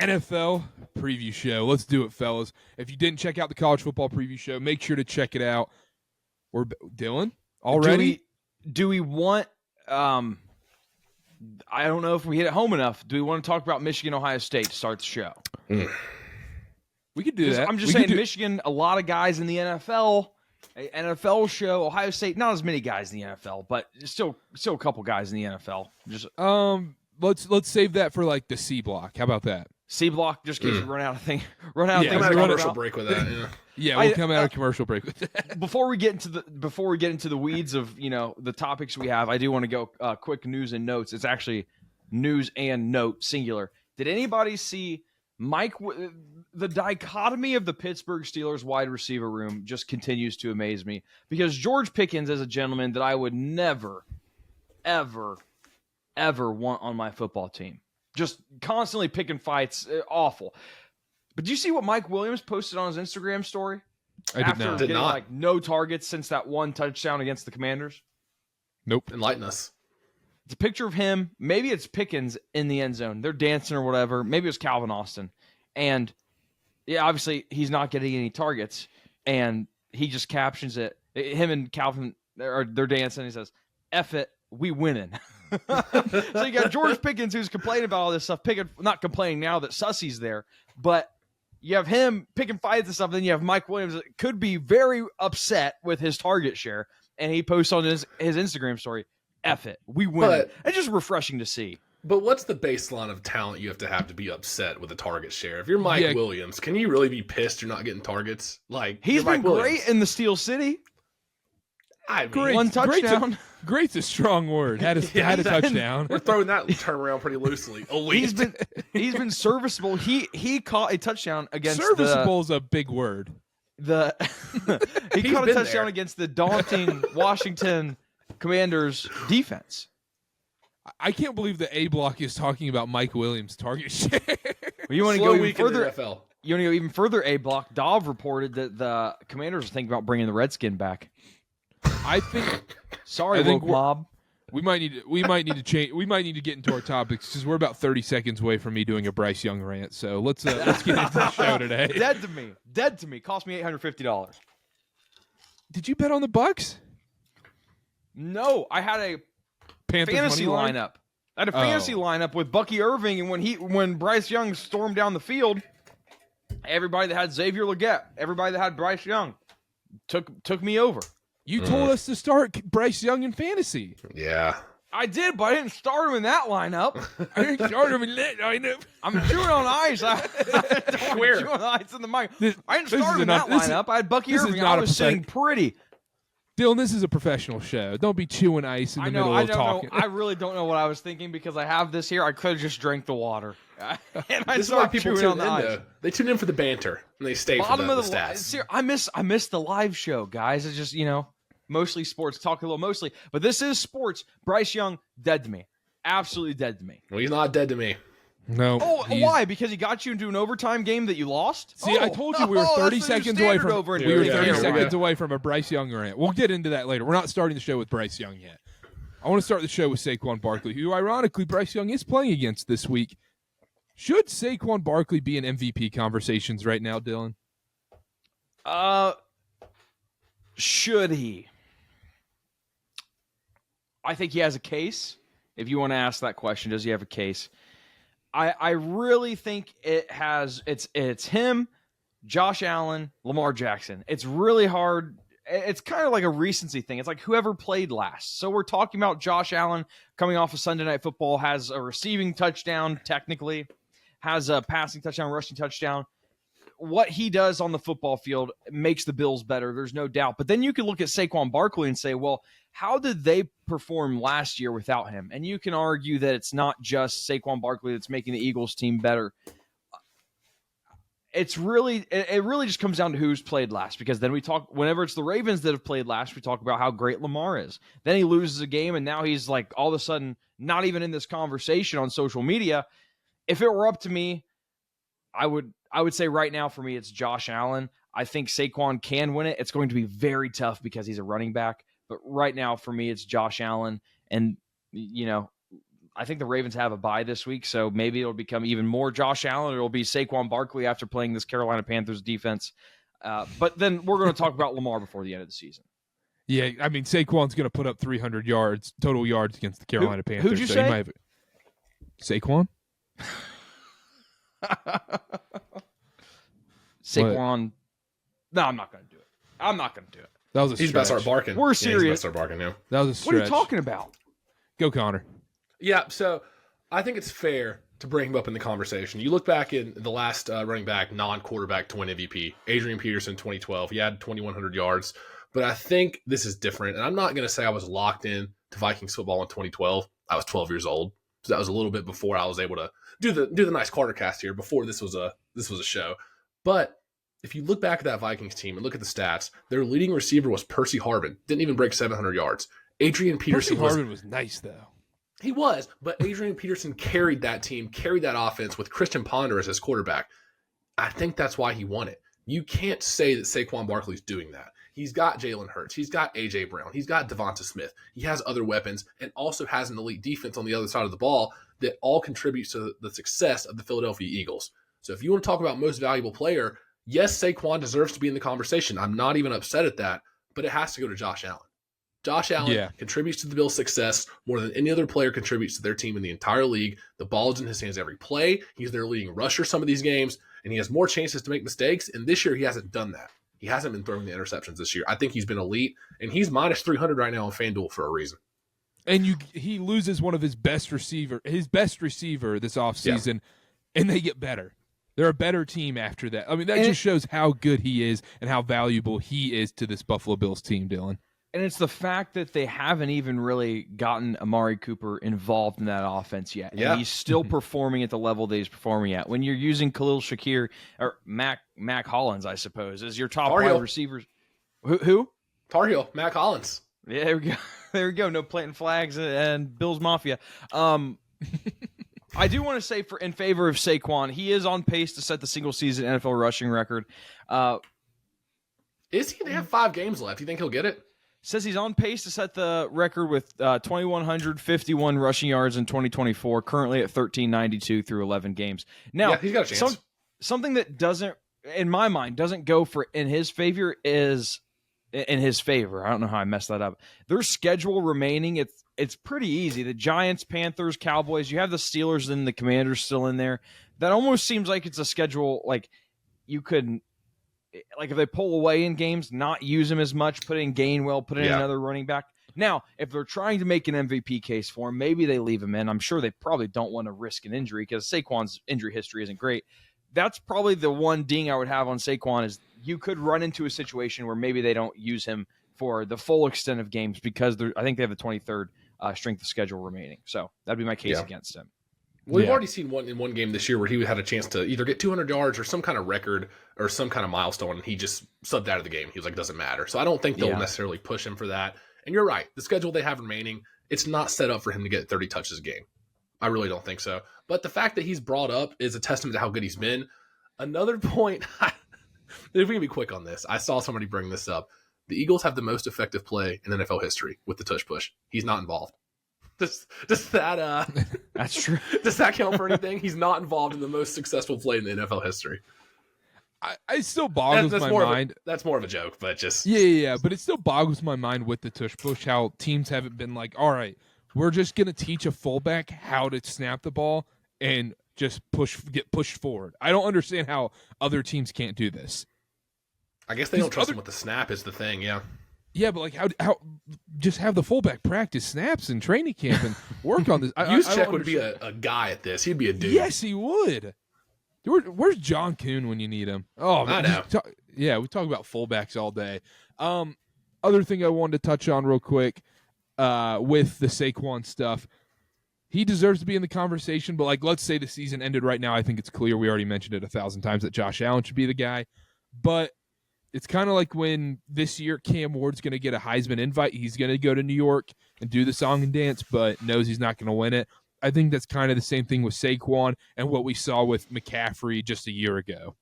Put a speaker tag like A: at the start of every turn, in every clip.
A: NFL preview show. Let's do it, fellas. If you didn't check out the college football preview show, make sure to check it out. We're Dylan already.
B: Do we want? I don't know if we hit it home enough. Do we want to talk about Michigan, Ohio State to start the show?
A: We could do that.
B: I'm just saying, Michigan, a lot of guys in the NFL. NFL show. Ohio State, not as many guys in the NFL, but still a couple guys in the NFL. Just
A: let's save that for like the C block. How about that?
B: C block, just in case we run out of things.
C: Come out of commercial break with that.
A: Yeah, we'll come out of commercial break with that.
B: Before we get into the weeds of the topics we have, I do want to go quick news and notes. It's actually news and note singular. Did anybody see the dichotomy of the Pittsburgh Steelers wide receiver room just continues to amaze me, because George Pickens is a gentleman that I would never, ever, ever want on my football team. Just constantly picking fights, awful. But do you see what Mike Williams posted on his Instagram story? After getting like no targets since that one touchdown against the Commanders?
A: Nope.
C: Enlighten us.
B: It's a picture of him. Maybe it's Pickens in the end zone. They're dancing or whatever. Maybe it was Calvin Austin. And yeah, obviously he's not getting any targets. And he just captions it. Him and Calvin, they're dancing. He says, "F it, we winning." So you got George Pickens, who's complaining about all this stuff. Not complaining now that Sussy's there, but you have him picking fights and stuff. Then you have Mike Williams that could be very upset with his target share. And he posts on his Instagram story, "F it, we win." It's just refreshing to see.
C: But what's the baseline of talent you have to be upset with a target share? If you're Mike Williams, can you really be pissed you're not getting targets? Like,
B: he's been great in the Steel City.
C: I mean,
A: great,
B: one touchdown.
A: Great's a strong word. Had a touchdown.
C: We're throwing that term around pretty loosely.
B: He's been serviceable. He caught a touchdown against
A: serviceable is a big word.
B: He caught a touchdown against the daunting Washington Commanders defense.
A: I can't believe the A block is talking about Mike Williams' target share.
B: Well, you want to go even further?
C: NFL.
B: You want to go even further? A block. Dov reported that the Commanders are thinking about bringing the Redskin back.
A: I think.
B: Sorry, woke mob.
A: We might need to change. We might need to get into our topics because we're about 30 seconds away from me doing a Bryce Young rant. So let's get into the show today.
B: Dead to me. Cost me $850.
A: Did you bet on the Bucks?
B: No, I had a
A: Panthers
B: fantasy lineup. I had a fantasy lineup with Bucky Irving, and when Bryce Young stormed down the field, everybody that had Xavier Legette, everybody that had Bryce Young, took me over.
A: You told us to start Bryce Young in fantasy.
C: Yeah.
B: I did, but I didn't start him in that lineup.
A: I didn't start him in that lineup.
B: I'm chewing on ice. I'm chewing on ice in the mic. I didn't start him in that lineup. I had Bucky Irving. I was sitting pretty.
A: Dylan, this is a professional show. Don't be chewing ice in the middle of talking.
B: I really don't know what I was thinking because I have this here. I could have just drank the water. And
C: this is why people tune in, though. They tune in for the banter, and they stay for the stats.
B: I miss the live show, guys. It's just, mostly sports. Talk a little mostly. But this is sports. Bryce Young, dead to me. Absolutely dead to me.
C: Well, he's not dead to me.
A: No.
B: Oh, why? Because he got you into an overtime game that you lost?
A: See, I told you we were 30 seconds away from seconds away from a Bryce Young rant. We'll get into that later. We're not starting the show with Bryce Young yet. I want to start the show with Saquon Barkley, who ironically Bryce Young is playing against this week. Should Saquon Barkley be in MVP conversations right now, Dylan?
B: Should he? I think he has a case. If you want to ask that question, does he have a case? I really think it's him, Josh Allen, Lamar Jackson. It's really hard. It's kind of like a recency thing. It's like whoever played last. So we're talking about Josh Allen coming off of Sunday Night Football, has a receiving touchdown, technically, has a passing touchdown, rushing touchdown. What he does on the football field makes the Bills better. There's no doubt. But then you can look at Saquon Barkley and say, well, how did they perform last year without him? And you can argue that it's not just Saquon Barkley that's making the Eagles team better. It really just comes down to who's played last, because then we talk, whenever it's the Ravens that have played last, we talk about how great Lamar is. Then he loses a game and now he's like all of a sudden not even in this conversation on social media. If it were up to me, I would say right now for me it's Josh Allen. I think Saquon can win it. It's going to be very tough because he's a running back. But right now, for me, it's Josh Allen. And, I think the Ravens have a bye this week, so maybe it'll become even more Josh Allen, or it'll be Saquon Barkley after playing this Carolina Panthers defense. But then we're going to talk about Lamar before the end of the season.
A: Yeah, I mean, Saquon's going to put up 300 total yards against the Carolina Panthers.
B: Who'd you say?
A: Saquon?
B: Saquon. What? No, I'm not going to do it.
A: That was a stretch.
C: He's about to start barking.
B: We're serious.
C: He's about to start barking now.
A: That was a stretch.
B: What are you talking about?
A: Go, Connor.
C: Yeah, so I think it's fair to bring him up in the conversation. You look back in the last running back, non-quarterback to win MVP, Adrian Peterson, 2012. He had 2,100 yards. But I think this is different. And I'm not going to say I was locked in to Vikings football in 2012. I was 12 years old. So that was a little bit before I was able to do the nice KarterKast here, before this was a show. But if you look back at that Vikings team and look at the stats, their leading receiver was Percy Harvin. Didn't even break 700 yards. Adrian Peterson
A: Harvin was nice, though.
C: He was, but Adrian Peterson carried that team, carried that offense with Christian Ponder as his quarterback. I think that's why he won it. You can't say that Saquon Barkley's doing that. He's got Jalen Hurts. He's got A.J. Brown. He's got Devonta Smith. He has other weapons and also has an elite defense on the other side of the ball that all contributes to the success of the Philadelphia Eagles. So if you want to talk about most valuable player, yes, Saquon deserves to be in the conversation. I'm not even upset at that, but it has to go to Josh Allen. Josh Allen contributes to the Bills' success more than any other player contributes to their team in the entire league. The ball is in his hands every play. He's their leading rusher some of these games, and he has more chances to make mistakes, and this year he hasn't done that. He hasn't been throwing the interceptions this year. I think he's been elite, and he's minus 300 right now on FanDuel for a reason.
A: And he loses one of his best receiver this offseason, and they get better. They're a better team after that. I mean, that just shows how good he is and how valuable he is to this Buffalo Bills team, Dylan.
B: And it's the fact that they haven't even really gotten Amari Cooper involved in that offense yet.
C: Yeah.
B: And he's still performing at the level that he's performing at. When you're using Khalil Shakir or Mac Hollins, I suppose, as your top wide receivers. Who?
C: Tar Heel, Mac Hollins.
B: Yeah, there we go. There we go. No planting flags and Bills Mafia. I do want to say in favor of Saquon, he is on pace to set the single season NFL rushing record.
C: Is he? They have 5 games left. You think he'll get it?
B: Says he's on pace to set the record with 2,151 rushing yards in 2024, currently at 1,392 through 11 games. Now,
C: he's got a chance.
B: Something that doesn't, in my mind, doesn't go in his favor is in his favor. I don't know how I messed that up. Their schedule remaining, it's pretty easy. The Giants, Panthers, Cowboys, you have the Steelers and the Commanders still in there. That almost seems like it's a schedule like you could, like if they pull away in games, not use him as much, put in Gainwell, put in another running back. Now, if they're trying to make an MVP case for him, maybe they leave him in. I'm sure they probably don't want to risk an injury because Saquon's injury history isn't great. That's probably the one ding I would have on Saquon is you could run into a situation where maybe they don't use him for the full extent of games because I think they have the 23rd strength of schedule remaining. So that'd be my case against him.
C: We've already seen one game this year where he had a chance to either get 200 yards or some kind of record or some kind of milestone, and he just subbed out of the game. He was like, doesn't matter. So I don't think they'll necessarily push him for that. And you're right. The schedule they have remaining, it's not set up for him to get 30 touches a game. I really don't think so. But the fact that he's brought up is a testament to how good he's been. Another point, if we can be quick on this, I saw somebody bring this up. The Eagles have the most effective play in NFL history with the tush push. He's not involved. Does that
B: That's true.
C: Does that count for anything? He's not involved in the most successful play in the NFL history.
A: I still boggles my mind.
C: That's more of a joke, but just
A: yeah. But it still boggles my mind with the tush push how teams haven't been like, all right, we're just gonna teach a fullback how to snap the ball and just get pushed forward. I don't understand how other teams can't do this.
C: I guess they don't trust him with the snap is the thing, yeah.
A: Yeah, but like how just have the fullback practice snaps in training camp and work on this.
C: Juszczyk would be a guy at this. He'd be a dude.
A: Yes, he would. Where's John Kuhn when you need him? Oh, man.
C: I know.
A: We talk about fullbacks all day. Other thing I wanted to touch on real quick with the Saquon stuff. He deserves to be in the conversation, but like let's say the season ended right now. I think it's clear. We already mentioned it 1,000 times that Josh Allen should be the guy. But it's kind of like when this year Cam Ward's going to get a Heisman invite. He's going to go to New York and do the song and dance, but knows he's not going to win it. I think that's kind of the same thing with Saquon and what we saw with McCaffrey just a year ago.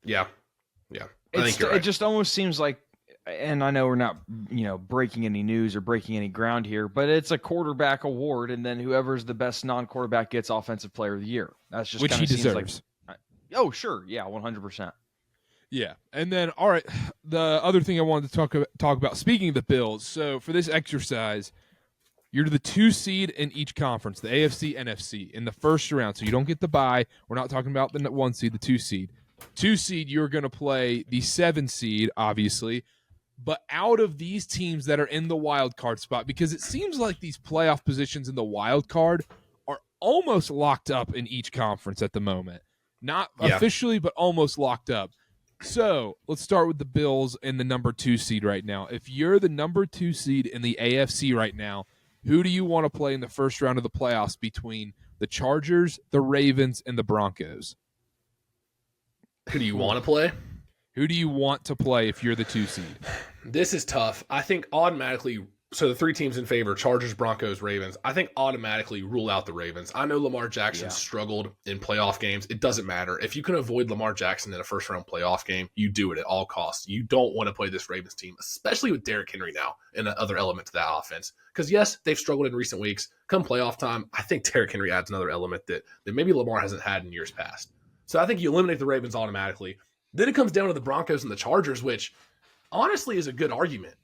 C: Yeah. I think
B: It just almost seems like and I know we're not, breaking any news or breaking any ground here, but it's a quarterback award, and then whoever's the best non-quarterback gets Offensive Player of the Year. That's just
A: which he
B: deserves.
A: Like,
B: oh, sure, yeah, 100%.
A: Yeah, and then all right, the other thing I wanted to talk about. Speaking of the Bills, so for this exercise, you're the 2 seed in each conference, the AFC, NFC, in the first round. So you don't get the bye. We're not talking about the 1 seed, the 2 seed. 2 seed, you're going to play the 7 seed, obviously. But out of these teams that are in the wild card spot, because it seems like these playoff positions in the wild card are almost locked up in each conference at the moment. Not officially, but almost locked up. So let's start with the Bills and the number 2 seed right now. If you're the number 2 seed in the AFC right now, who do you want to play in the first round of the playoffs between the Chargers, the Ravens, and the Broncos?
C: Who do you want to play?
A: Who do you want to play if you're the 2 seed?
C: This is tough. I think automatically, so the 3 teams in favor, Chargers, Broncos, Ravens, I think automatically rule out the Ravens. I know Lamar Jackson struggled in playoff games. It doesn't matter. If you can avoid Lamar Jackson in a first-round playoff game, you do it at all costs. You don't want to play this Ravens team, especially with Derrick Henry now and another element to that offense. Because, yes, they've struggled in recent weeks. Come playoff time, I think Derrick Henry adds another element that maybe Lamar hasn't had in years past. So I think you eliminate the Ravens automatically. Then it comes down to the Broncos and the Chargers, which honestly is a good argument.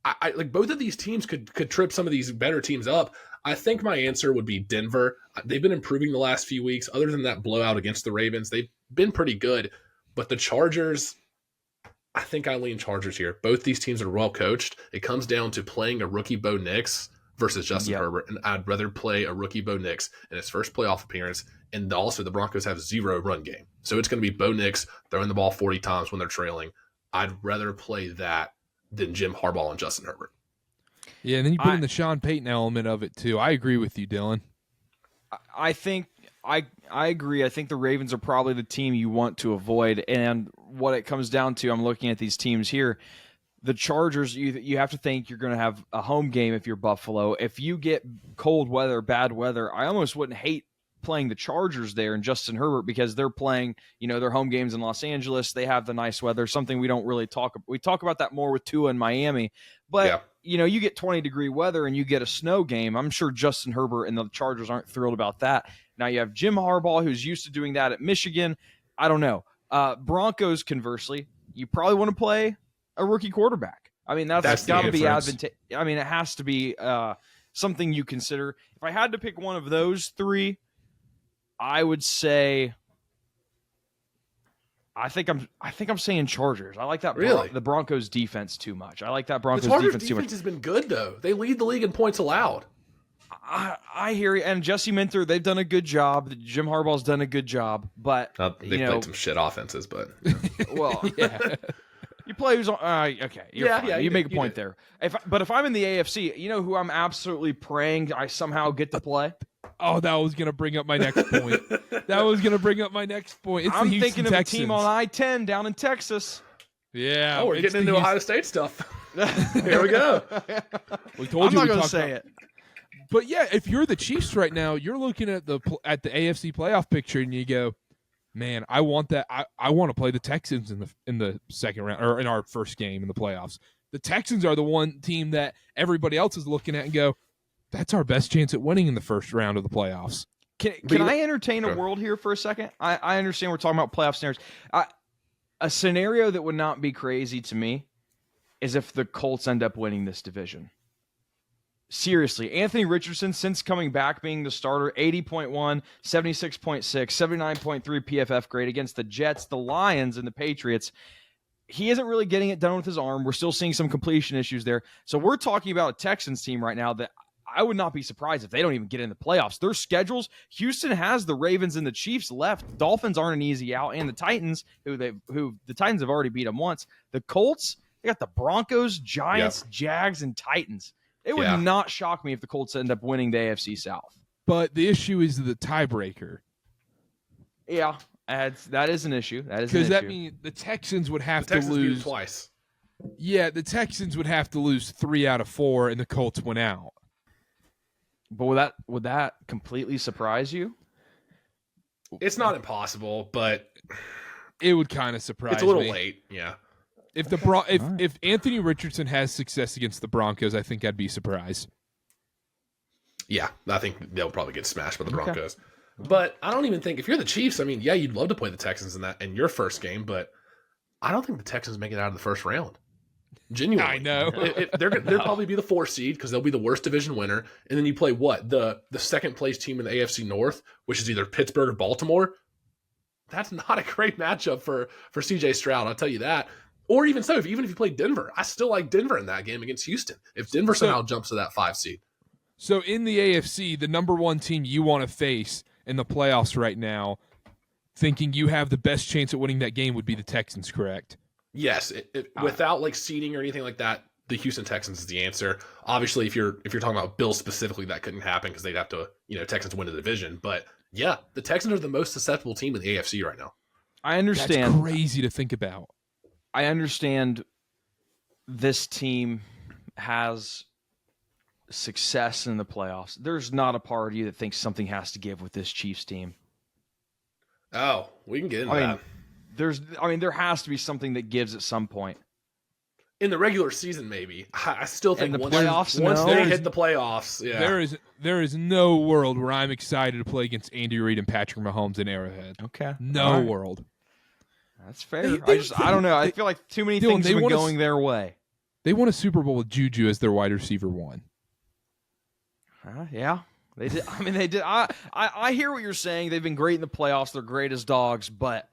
C: I like both of these teams could trip some of these better teams up. I think my answer would be Denver. They've been improving the last few weeks. Other than that blowout against the Ravens, they've been pretty good. But the Chargers, I think I lean Chargers here. Both these teams are well coached. It comes down to playing a rookie Bo Nix versus Justin Herbert, and I'd rather play a rookie Bo Nix in his first playoff appearance. And also the Broncos have 0 run game. So it's going to be Bo Nix throwing the ball 40 times when they're trailing. I'd rather play that than Jim Harbaugh and Justin Herbert.
A: Yeah, and then you put in the Sean Payton element of it too. I agree with you, Dylan.
B: I think I agree. I think the Ravens are probably the team you want to avoid. And what it comes down to, I'm looking at these teams here. The Chargers, you have to think you're going to have a home game if you're Buffalo. If you get cold weather, bad weather, I almost wouldn't hate playing the Chargers there and Justin Herbert because they're playing, their home games in Los Angeles. They have the nice weather, something we don't really talk about. We talk about that more with Tua in Miami. But, you get 20-degree weather and you get a snow game. I'm sure Justin Herbert and the Chargers aren't thrilled about that. Now you have Jim Harbaugh, who's used to doing that at Michigan. I don't know. Broncos, conversely, you probably want to play a rookie quarterback. I mean, that's got to be advantageous. I mean, it has to be something you consider. If I had to pick one of those 3, I would say I think I'm saying Chargers. I like that the Broncos defense too much. I like that Broncos defense too much. The Chargers defense
C: has been good though. They lead the league in points allowed.
B: I hear you. And Jesse Minter, they've done a good job. Jim Harbaugh's done a good job, but
C: they played some shit offenses, but
B: well, yeah. You play who's on. Okay, you make a point there. If I'm in the AFC, you know who I'm absolutely praying I somehow get to play.
A: Oh, that was going to bring up my next point.
B: I'm thinking of a team on I-10 down in Texas.
A: Yeah.
C: Oh, we're getting into Ohio State stuff. Here we go.
A: We told
B: I'm not going to say it.
A: But yeah, if you're the Chiefs right now, you're looking at the AFC playoff picture and you go, man, I want that. I want to play the Texans in the second round or in our first game in the playoffs. The Texans are the one team that everybody else is looking at and go, that's our best chance at winning in the first round of the playoffs.
B: Can I entertain a world here for a second? I understand we're talking about playoff scenarios. A scenario that would not be crazy to me is if the Colts end up winning this division. Seriously, Anthony Richardson, since coming back being the starter, 80.1, 76.6, 79.3 PFF grade against the Jets, the Lions, and the Patriots. He isn't really getting it done with his arm. We're still seeing some completion issues there. So we're talking about a Texans team right now that I would not be surprised if they don't even get in the playoffs. Their schedules, Houston has the Ravens and the Chiefs left. Dolphins aren't an easy out, and the Titans, who the Titans have already beat them once. The Colts, they got the Broncos, Giants, Jags, and Titans. It would not shock me if the Colts end up winning the AFC South.
A: But the issue is the tiebreaker.
B: Yeah, that is an issue.
A: Because that means the Texans would have to lose
C: twice.
A: Yeah, the Texans would have to lose 3 out of 4, and the Colts went out.
B: But would that completely surprise you?
C: It's not impossible, but
A: it would kind of surprise me.
C: It's a little late, yeah.
A: If Anthony Richardson has success against the Broncos, I think I'd be surprised.
C: Yeah, I think they'll probably get smashed by the Broncos. But I don't even think if you're the Chiefs, I mean, yeah, you'd love to play the Texans in your first game, but I don't think the Texans make it out of the first round. Genuinely,
A: I know
C: they'll probably be the 4th seed because they'll be the worst division winner, and then you play what the second place team in the AFC North, which is either Pittsburgh or Baltimore. That's not a great matchup for CJ Stroud, I'll tell you that. Or even so, even if you play Denver, I still like Denver in that game against Houston. If Denver somehow jumps to that 5 seed.
A: So in the AFC, the number 1 team you want to face in the playoffs right now, thinking you have the best chance at winning that game would be the Texans, correct?
C: Yes, without like seeding or anything like that, the Houston Texans is the answer. Obviously, if you're talking about Bills specifically, that couldn't happen because they'd have to, Texans win the division. But yeah, the Texans are the most susceptible team in the AFC right now.
B: I understand.
A: That's crazy to think about.
B: I understand this team has success in the playoffs. There's not a part of you that thinks something has to give with this Chiefs team.
C: Oh, we can get into that.
B: There has to be something that gives at some point.
C: In the regular season, maybe. I still think
B: once
C: they hit the playoffs, yeah.
A: There is no world where I'm excited to play against Andy Reid and Patrick Mahomes in Arrowhead.
B: Okay.
A: No world.
B: That's fair. I don't know. I feel like too many things have been going their way.
A: They won a Super Bowl with Juju as their wide receiver 1.
B: Yeah. They did. I mean, they did. I hear what you're saying. They've been great in the playoffs. They're great as dogs, but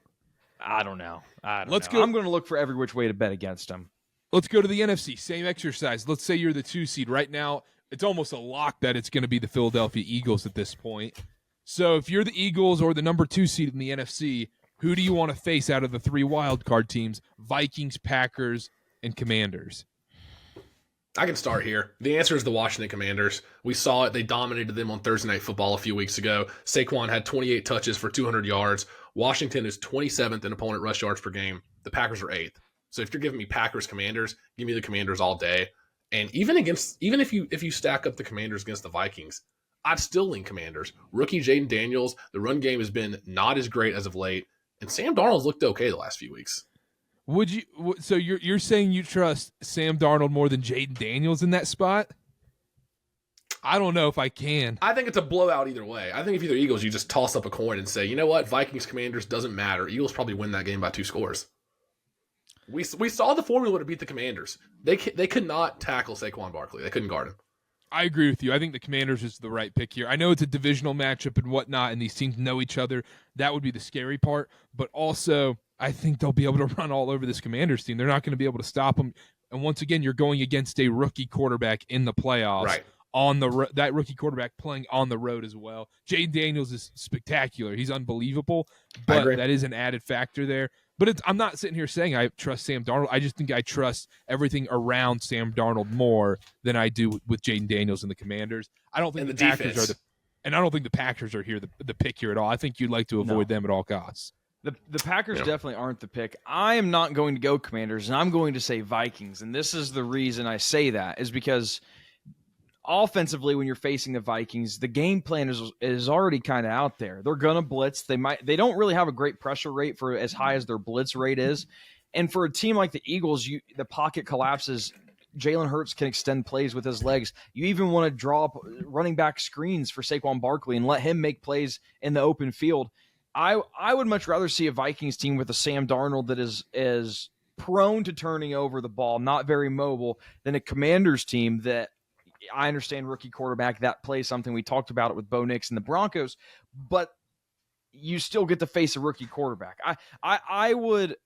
B: I don't know. I'm going to look for every which way to bet against them.
A: Let's go to the NFC. Same exercise. Let's say you're the 2 seed. Right now, it's almost a lock that it's going to be the Philadelphia Eagles at this point. So if you're the Eagles or the number 2 seed in the NFC, who do you want to face out of the 3 wild card teams? Vikings, Packers, and Commanders.
C: I can start here. The answer is the Washington Commanders. We saw it. They dominated them on Thursday Night Football a few weeks ago. Saquon had 28 touches for 200 yards. Washington is 27th in opponent rush yards per game. The Packers are 8th. So if you're giving me Packers Commanders, give me the Commanders all day. And even if you stack up the Commanders against the Vikings, I'd still lean Commanders. Rookie Jaden Daniels, the run game has been not as great as of late, and Sam Darnold's looked okay the last few weeks.
A: Would you? So you're saying you trust Sam Darnold more than Jaden Daniels in that spot? I don't know if I can.
C: I think it's a blowout either way. I think if you're the Eagles, you just toss up a coin and say, you know what, Vikings Commanders doesn't matter. Eagles probably win that game by 2 scores. We saw the formula to beat the Commanders. They could not tackle Saquon Barkley. They couldn't guard him.
A: I agree with you. I think the Commanders is the right pick here. I know it's a divisional matchup and whatnot, and these teams know each other. That would be the scary part. But also, I think they'll be able to run all over this Commanders team. They're not going to be able to stop them. And once again, you're going against a rookie quarterback in the playoffs.
C: Right.
A: That rookie quarterback playing on the road as well. Jaden Daniels is spectacular. He's unbelievable, but that is an added factor there. But I'm not sitting here saying I trust Sam Darnold. I just think I trust everything around Sam Darnold more than I do with Jaden Daniels and the Commanders. I don't think the Packers I don't think the Packers are here the pick here at all. I think you'd like to avoid them at all costs.
B: The Packers definitely aren't the pick. I am not going to go Commanders, and I'm going to say Vikings. And this is the reason I say that is because offensively, when you're facing the Vikings, the game plan is already kind of out there. They're gonna blitz. They don't really have a great pressure rate for as high as their blitz rate is. And for a team like the Eagles, the pocket collapses. Jalen Hurts can extend plays with his legs. You even want to draw up running back screens for Saquon Barkley and let him make plays in the open field. I would much rather see a Vikings team with a Sam Darnold that is prone to turning over the ball, not very mobile, than a Commanders team that I understand rookie quarterback, that plays something. We talked about it with Bo Nix and the Broncos, but you still get to face a rookie quarterback. I would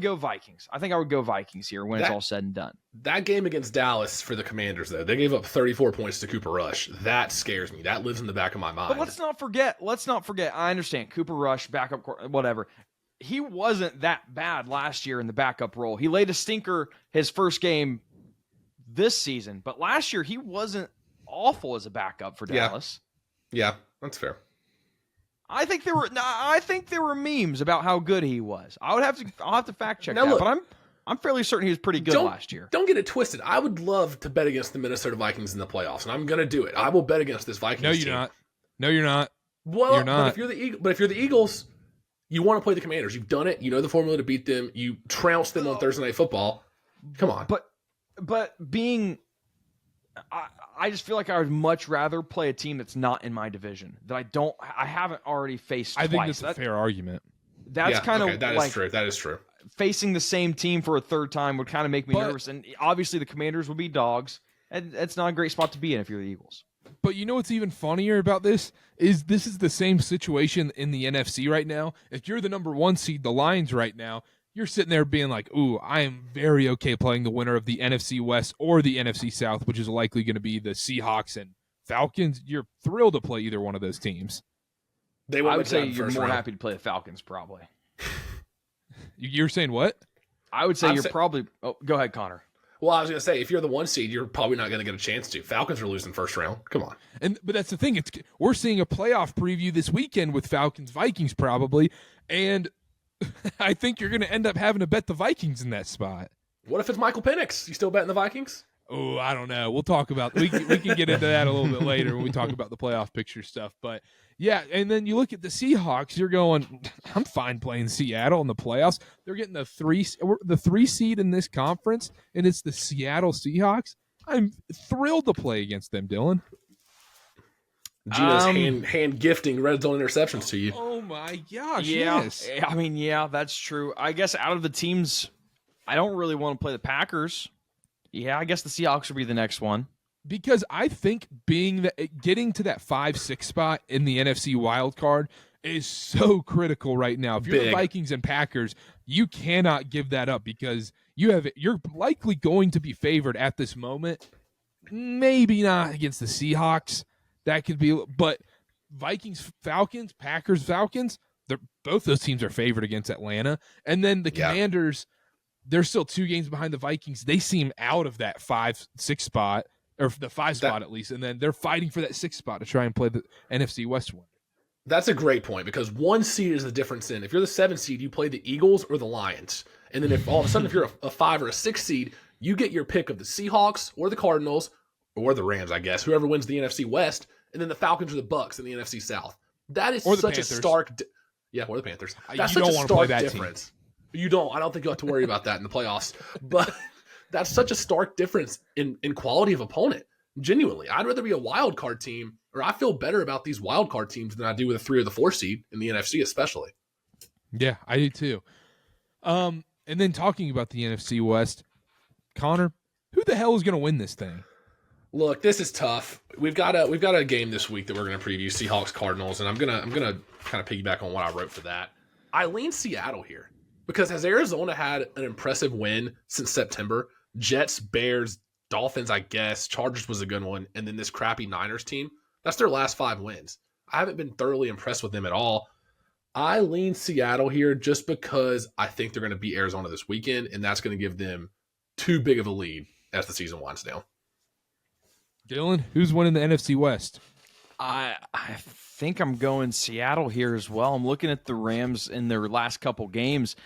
B: go Vikings. I think I would go Vikings here when it's all said and done.
C: That game against Dallas for the Commanders, though, they gave up 34 points to Cooper Rush. That scares me. That lives in the back of my mind.
B: But let's not forget. I understand Cooper Rush, backup, whatever. He wasn't that bad last year in the backup role. He laid a stinker his first game this season, but last year he wasn't awful as a backup for Dallas.
C: Yeah, that's fair.
B: I think there were memes about how good he was. I'll have to fact check that, but I'm fairly certain he was pretty good last year.
C: Don't get it twisted. I would love to bet against the Minnesota Vikings in the playoffs, and I'm going to do it. I will bet against this Vikings team.
A: No, you're not.
C: Well,
A: you're not.
C: But if you're the Eagles, You want to play the Commanders. You've done it. You know the formula to beat them. You trounced them on Thursday Night Football. Come on.
B: But being, I just feel like I would much rather play a team that's not in my division, that I haven't already faced twice.
A: I think that's a fair argument.
B: That's kind of
C: that is true. That is true.
B: Facing the same team for a third time would kind of make me nervous. And obviously the Commanders would be dogs. And it's not a great spot to be in if you're the Eagles.
A: But you know what's even funnier about this is the same situation in the NFC right now. If you're the number 1 seed, the Lions right now, you're sitting there being like, ooh, I am very okay playing the winner of the NFC West or the NFC South, which is likely going to be the Seahawks and Falcons. You're thrilled to play either one of those teams.
C: I
B: would say you're more happy to play the Falcons, probably.
A: You're saying what?
B: I would say probably. Oh, go ahead, Connor.
C: Well, I was going to say, if you're the 1 seed, you're probably not going to get a chance to. Falcons are losing first round. Come on.
A: But that's the thing. We're seeing a playoff preview this weekend with Falcons-Vikings probably, and I think you're going to end up having to bet the Vikings in that spot.
C: What if it's Michael Penix? You still betting the Vikings?
A: Oh, I don't know. We'll talk about we can get into that a little bit later when we talk about the playoff picture stuff. But yeah, and then you look at the Seahawks. You're going, I'm fine playing Seattle in the playoffs. They're getting the 3 seed in this conference, and it's the Seattle Seahawks. I'm thrilled to play against them, Dylan.
C: Gino's hand gifting red zone interceptions to you.
A: Oh my gosh!
B: Yeah,
A: yes.
B: I mean, yeah, that's true. I guess out of the teams, I don't really want to play the Packers. Yeah, I guess the Seahawks will be the next one.
A: Because I think getting to that 5-6 spot in the NFC wild card is so critical right now. If you're the Vikings and Packers, you cannot give that up because you're likely going to be favored at this moment. Maybe not against the Seahawks. That could be, but Vikings, Falcons, Packers, Falcons, both those teams are favored against Atlanta. And then the Commanders, they're still 2 games behind the Vikings. They seem out of that 5-6 spot, or the 5 spot at least. And then they're fighting for that 6 spot to try and play the NFC West one.
C: That's a great point because 1 seed is the difference in if you're the 7 seed, you play the Eagles or the Lions. And then if all of a sudden, if you're a 5 or a 6 seed, you get your pick of the Seahawks or the Cardinals or the Rams, I guess, whoever wins the NFC West, and then the Falcons or the Bucks in the NFC South. That is such a stark or the Panthers. That's such a stark difference. You don't. I don't think you'll have to worry about that in the playoffs. But that's such a stark difference in quality of opponent. Genuinely, I'd rather be a wild card team, or I feel better about these wild card teams than I do with a 3 or the 4 seed in the NFC, especially.
A: Yeah, I do too. And then talking about the NFC West, Connor, who the hell is going to win this thing?
C: Look, this is tough. We've got a game this week that we're going to preview, Seahawks Cardinals, and I'm gonna kind of piggyback on what I wrote for that. I lean Seattle here because has Arizona had an impressive win since September? Jets, Bears, Dolphins, I guess. Chargers was a good one, and then this crappy Niners team. That's their last 5 wins. I haven't been thoroughly impressed with them at all. I lean Seattle here just because I think they're going to beat Arizona this weekend, and that's going to give them too big of a lead as the season winds down.
A: Dylan, who's winning the NFC West?
B: I think I'm going Seattle here as well. I'm looking at the Rams in their last couple games.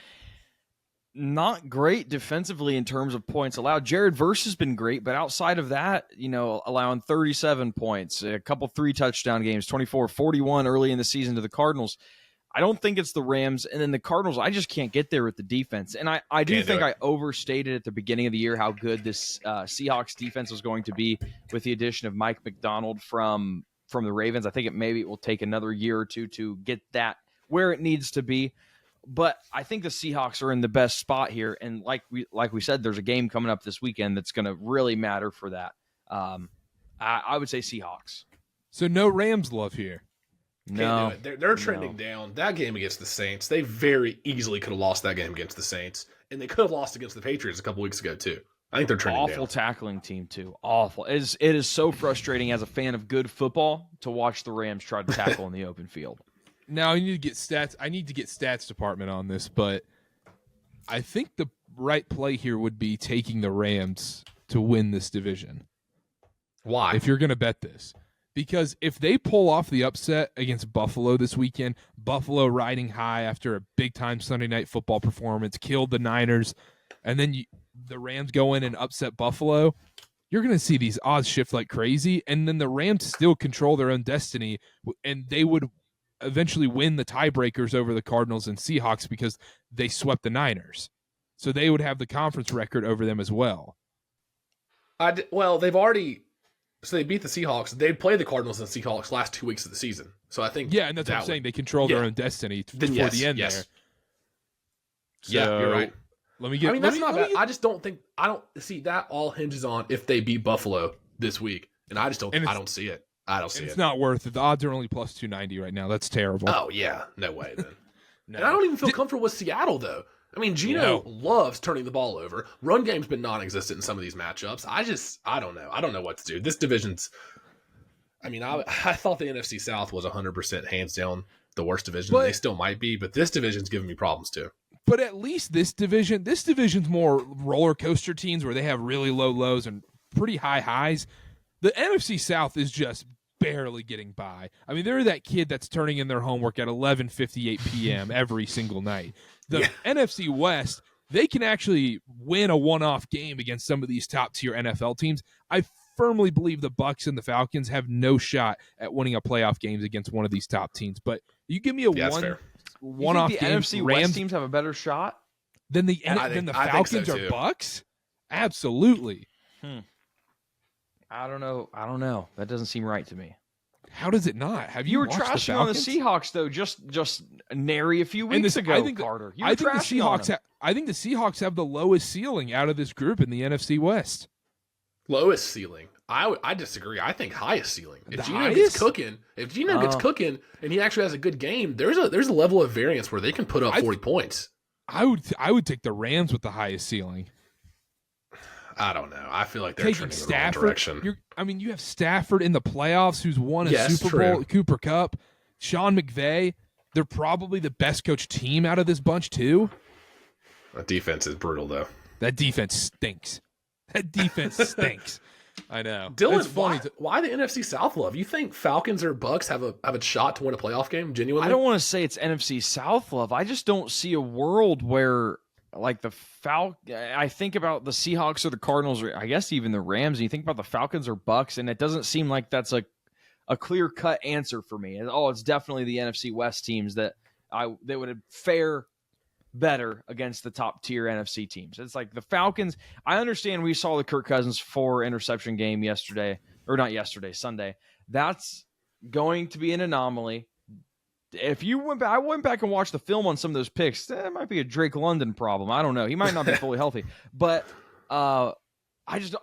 B: Not great defensively in terms of points allowed. Jared Verse has been great, but outside of that, allowing 37 points, a couple 3 touchdown games, 24-41 early in the season to the Cardinals. I don't think it's the Rams. And then the Cardinals, I just can't get there with the defense. And I do think I overstated at the beginning of the year how good this Seahawks defense was going to be with the addition of Mike McDonald from the Ravens. I think it will take another year or two to get that where it needs to be. But I think the Seahawks are in the best spot here. And like we said, there's a game coming up this weekend that's going to really matter for that. I would say Seahawks.
A: So no Rams love here.
B: No,
C: they're trending down. That game against the Saints, they very easily could have lost that game against the Saints, and they could have lost against the Patriots a couple weeks ago too. I think they're trending down.
B: Awful tackling team too. Awful. It is so frustrating as a fan of good football to watch the Rams try to tackle in the open field.
A: Now I need to get stats. I need to get stats department on this, but I think the right play here would be taking the Rams to win this division.
C: Why?
A: If you're going to bet this. Because if they pull off the upset against Buffalo this weekend, Buffalo riding high after a big-time Sunday Night Football performance, killed the Niners, and then the Rams go in and upset Buffalo, you're going to see these odds shift like crazy, and then the Rams still control their own destiny, and they would eventually win the tiebreakers over the Cardinals and Seahawks because they swept the Niners. So they would have the conference record over them as well.
C: Well, they've already. So they beat the Seahawks. They played the Cardinals and Seahawks last 2 weeks of the season. So I think
A: and that's what I'm saying. They control their own destiny before the end there. So,
C: yeah, you're right.
A: That's
C: not bad. I just don't think see that all hinges on if they beat Buffalo this week, and I just don't. I don't see it.
A: It's not worth it. The odds are only plus 290 right now. That's terrible.
C: Oh yeah, no way then. No. And I don't even feel comfortable with Seattle though. I mean, Geno loves turning the ball over. Run game's been non-existent in some of these matchups. I don't know. I don't know what to do. This division's. I mean, I thought the NFC South was 100% hands down the worst division. They still might be, but this division's giving me problems too.
A: But at least this division's more roller coaster teams where they have really low lows and pretty high highs. The NFC South is just barely getting by. I mean, they're that kid that's turning in their homework at 11:58 p.m. every single night. The NFC West, they can actually win a one-off game against some of these top-tier NFL teams. I firmly believe the Bucs and the Falcons have no shot at winning a playoff games against one of these top teams. But you give me a one-off
B: game.
A: The
B: NFC West teams have a better shot
A: than the Falcons or Bucs? Absolutely.
B: I don't know. That doesn't seem right to me.
A: How does it not? Have you
B: were trashing on the Seahawks though, just nary a few weeks ago, Karter. I think the Seahawks have the lowest ceiling out of this group in the NFC West.
C: Lowest ceiling. I disagree. I think highest ceiling. If Geno gets cooking, and he actually has a good game, there's a level of variance where they can put up 40 points.
A: I would take the Rams with the highest ceiling.
C: I don't know. I feel like they're trending in the wrong direction.
A: You have Stafford in the playoffs who's won a Super Bowl, Cooper Kupp, Sean McVay. They're probably the best coached team out of this bunch too.
C: That defense is brutal though.
A: That defense stinks. I know.
C: Dylan, why the NFC South love? You think Falcons or Bucs have a shot to win a playoff game? Genuinely,
B: I don't want to say it's NFC South love. I just don't see a world where like I think about the Seahawks or the Cardinals, or I guess even the Rams. And you think about the Falcons or Bucs, and it doesn't seem like that's a clear cut answer for me. It's definitely the NFC West teams that would fare better against the top tier NFC teams. It's like the Falcons. I understand we saw the Kirk Cousins 4 interception game Sunday. That's going to be an anomaly. If you went back, I went back and watched the film on some of those picks. That might be a Drake London problem. I don't know. He might not be fully healthy, but I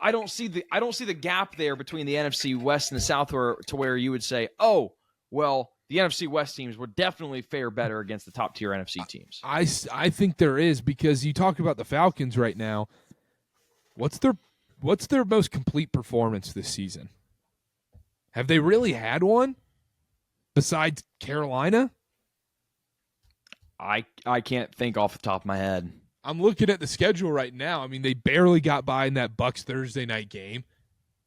B: don't see the gap there between the NFC West and the South to where you would say, oh, well, the NFC West teams would definitely fare better against the top tier NFC teams.
A: I think there is, because you talk about the Falcons right now. What's their most complete performance this season? Have they really had one? Besides Carolina?
B: I can't think off the top of my head.
A: I'm looking at the schedule right now. I mean, they barely got by in that Bucs Thursday night game.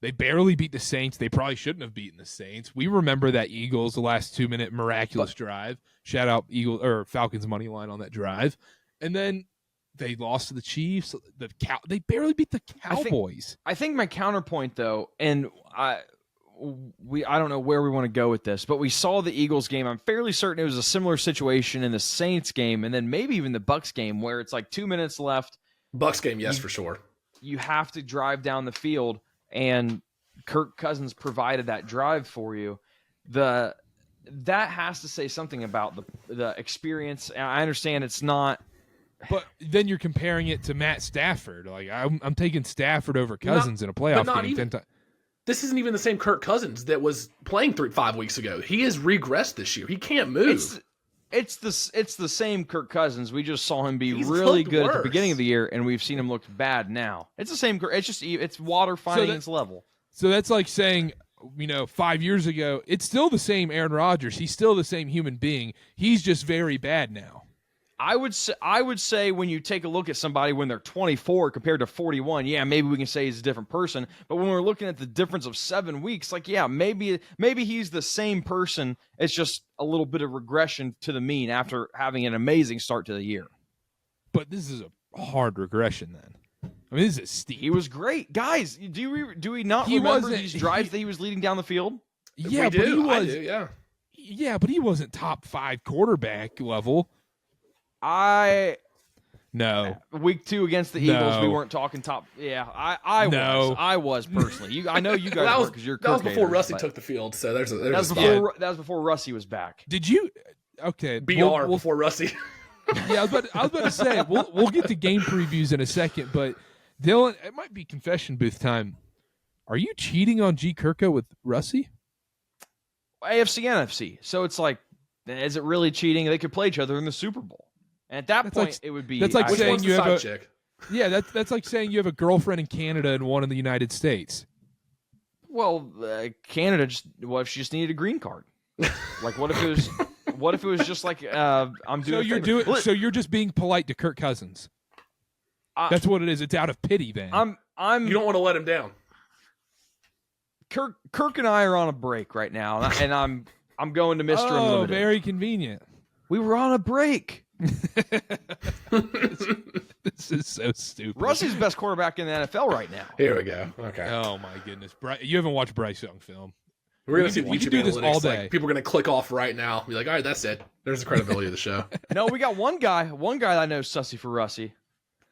A: They barely beat the Saints. They probably shouldn't have beaten the Saints. We remember that Eagles, the last 2-minute miraculous drive. Shout out Falcons money line on that drive. And then they lost to the Chiefs. They barely beat the Cowboys.
B: I think my counterpoint though, and I don't know where we want to go with this, but we saw the Eagles game. I'm fairly certain it was a similar situation in the Saints game, and then maybe even the Bucs game, where it's like 2 minutes left.
C: Bucs game, yes, for sure.
B: You have to drive down the field, and Kirk Cousins provided that drive for you. That has to say something about the experience. I understand it's not.
A: But then you're comparing it to Matt Stafford. Like I'm taking Stafford over Cousins in a playoff game.
C: This isn't even the same Kirk Cousins that was playing 5 weeks ago. He has regressed this year. He can't move.
B: It's the same Kirk Cousins. We just saw him be really good at the beginning of the year, and we've seen him look bad now. It's the same. It's water finding its level.
A: So that's like saying, 5 years ago, it's still the same Aaron Rodgers. He's still the same human being. He's just very bad now.
B: I would say when you take a look at somebody when they're 24 compared to 41, yeah, maybe we can say he's a different person. But when we're looking at the difference of 7 weeks, like, yeah, maybe he's the same person. It's just a little bit of regression to the mean after having an amazing start to the year.
A: But this is a hard regression then. I mean, this is steep.
B: He was great. Guys, do we not remember these drives that he was leading down the field?
A: Yeah,
C: we do. I do, yeah.
A: Yeah, but he wasn't top 5 quarterback level. No.
B: Week 2 against the Eagles, we weren't talking top. Yeah, I was personally. I know you guys were because you're.
C: That was before Rusty took the field. So there's
B: that was before Rusty was back.
A: Did you? Okay,
C: BR before Rusty.
A: Yeah, I was about to say we'll get to game previews in a second, but Dylan, it might be confession booth time. Are you cheating on G Kirko with Rusty?
B: AFC, NFC. So it's like, is it really cheating? They could play each other in the Super Bowl. And at that point, it would be.
A: That's like saying you have a
C: chick?
A: Yeah, that's like saying you have a girlfriend in Canada and one in the United States.
B: Well, Canada what if she just needed a green card? Like, what if it was? What if it was just like I'm doing?
A: So you're just being polite to Kirk Cousins. That's what it is. It's out of pity, then.
C: You don't want to let him down.
B: Kirk and I are on a break right now, and I'm going to Mr.
A: Oh,
B: Unlimited.
A: very convenient.
B: We were on a break.
A: This is so stupid.
B: Rusty's the best quarterback in the NFL right now.
C: Here we go. Okay.
A: Oh my goodness, you haven't watched Bryce Young film.
C: We're gonna see the YouTube
A: do this
C: analytics.
A: all day.
C: Like, people are gonna click off right now. Be like, all right, that's it. There's the credibility of the show.
B: No, we got one guy that I know is sussy for Rusty.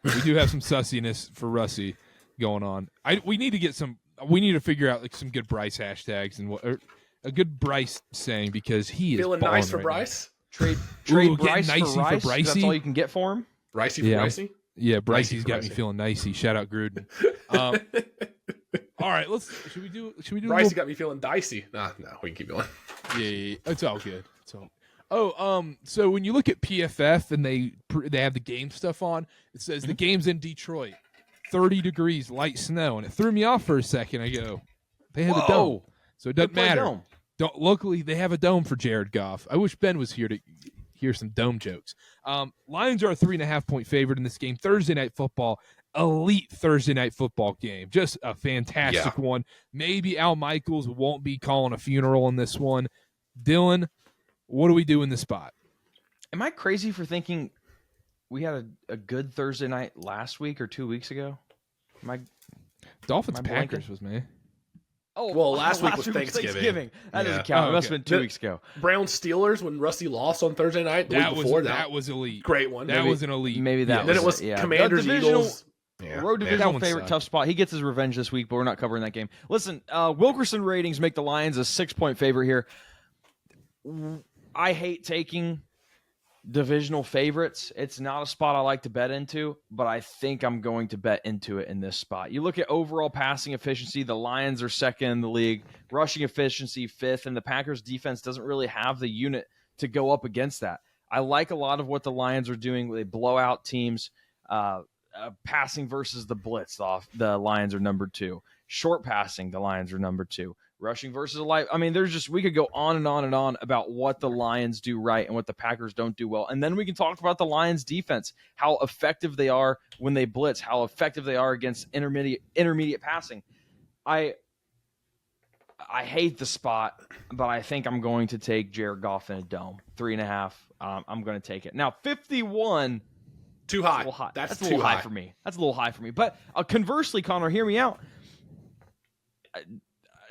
A: We do have some sussiness for Rusty going on. We need to figure out like some good Bryce hashtags and a good Bryce saying because he is
C: feeling nice for
A: right
C: Bryce.
B: Trade Bryce for Rice. That's all you can get for him.
C: Ricey for Ricey?
A: Yeah, Brycey's got me feeling nicey. Shout out Gruden. All right, should we do
C: Ricey got me feeling dicey. No, we can keep going.
A: Yeah, it's all good. So when you look at PFF and they have the game stuff on, it says the game's in Detroit, 30 degrees, light snow, and it threw me off for a second. I go, they have a dome, so it doesn't matter. Luckily, they have a dome for Jared Goff. I wish Ben was here to hear some dome jokes. Lions are a 3.5-point favorite in this game. Thursday Night Football, elite Thursday Night Football game. Just a fantastic one. Maybe Al Michaels won't be calling a funeral in this one. Dylan, what do we do in this spot?
B: Am I crazy for thinking we had a good Thursday night last week or 2 weeks ago?
A: Dolphins Packers was me.
B: Oh,
C: well, last week was Thanksgiving.
B: That doesn't count. It must have been 2 weeks ago.
C: Browns Steelers when Rusty lost on Thursday night.
A: That was elite.
C: Great one.
A: That was an elite.
B: Maybe that.
C: Then it was Commanders Eagles.
B: Road divisional favorite, tough spot. He gets his revenge this week, but we're not covering that game. Listen, Wilkerson ratings make the Lions a 6-point favorite here. I hate taking divisional favorites. It's not a spot I like to bet into, but I think I'm going to bet into it in this spot. You look at overall passing efficiency, the Lions are second in the league, rushing efficiency 5th, and the Packers defense doesn't really have the unit to go up against that. I like a lot of what the Lions are doing. They blow out teams. Passing versus the blitz, the Lions are number 2. Short passing, the Lions are number 2. Rushing versus a light. I mean, we could go on and on and on about what the Lions do right and what the Packers don't do well. And then we can talk about the Lions defense, how effective they are when they blitz, how effective they are against intermediate passing. I hate the spot, but I think I'm going to take Jared Goff in a dome. 3.5. I'm going to take it. Now, 51.
C: Too high. That's
B: a little high for me. That's a little high for me. But conversely, Connor, hear me out.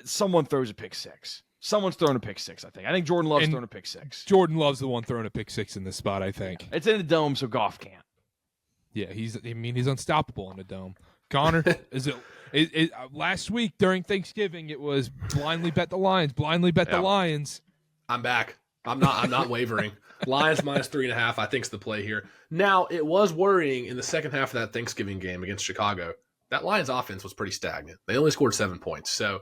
B: Someone throws a pick 6. Someone's throwing a pick 6, I think. I think Jordan Love's throwing a pick 6.
A: Jordan Love's the one throwing a pick 6 in this spot, I think.
B: It's in a dome, so Goff can't.
A: Yeah, he's unstoppable in a dome. Connor, last week during Thanksgiving, it was blindly bet the Lions, the Lions.
C: I'm back. I'm not wavering. Lions minus 3.5, I think, is the play here. Now, it was worrying in the second half of that Thanksgiving game against Chicago. That Lions offense was pretty stagnant. They only scored 7 points, so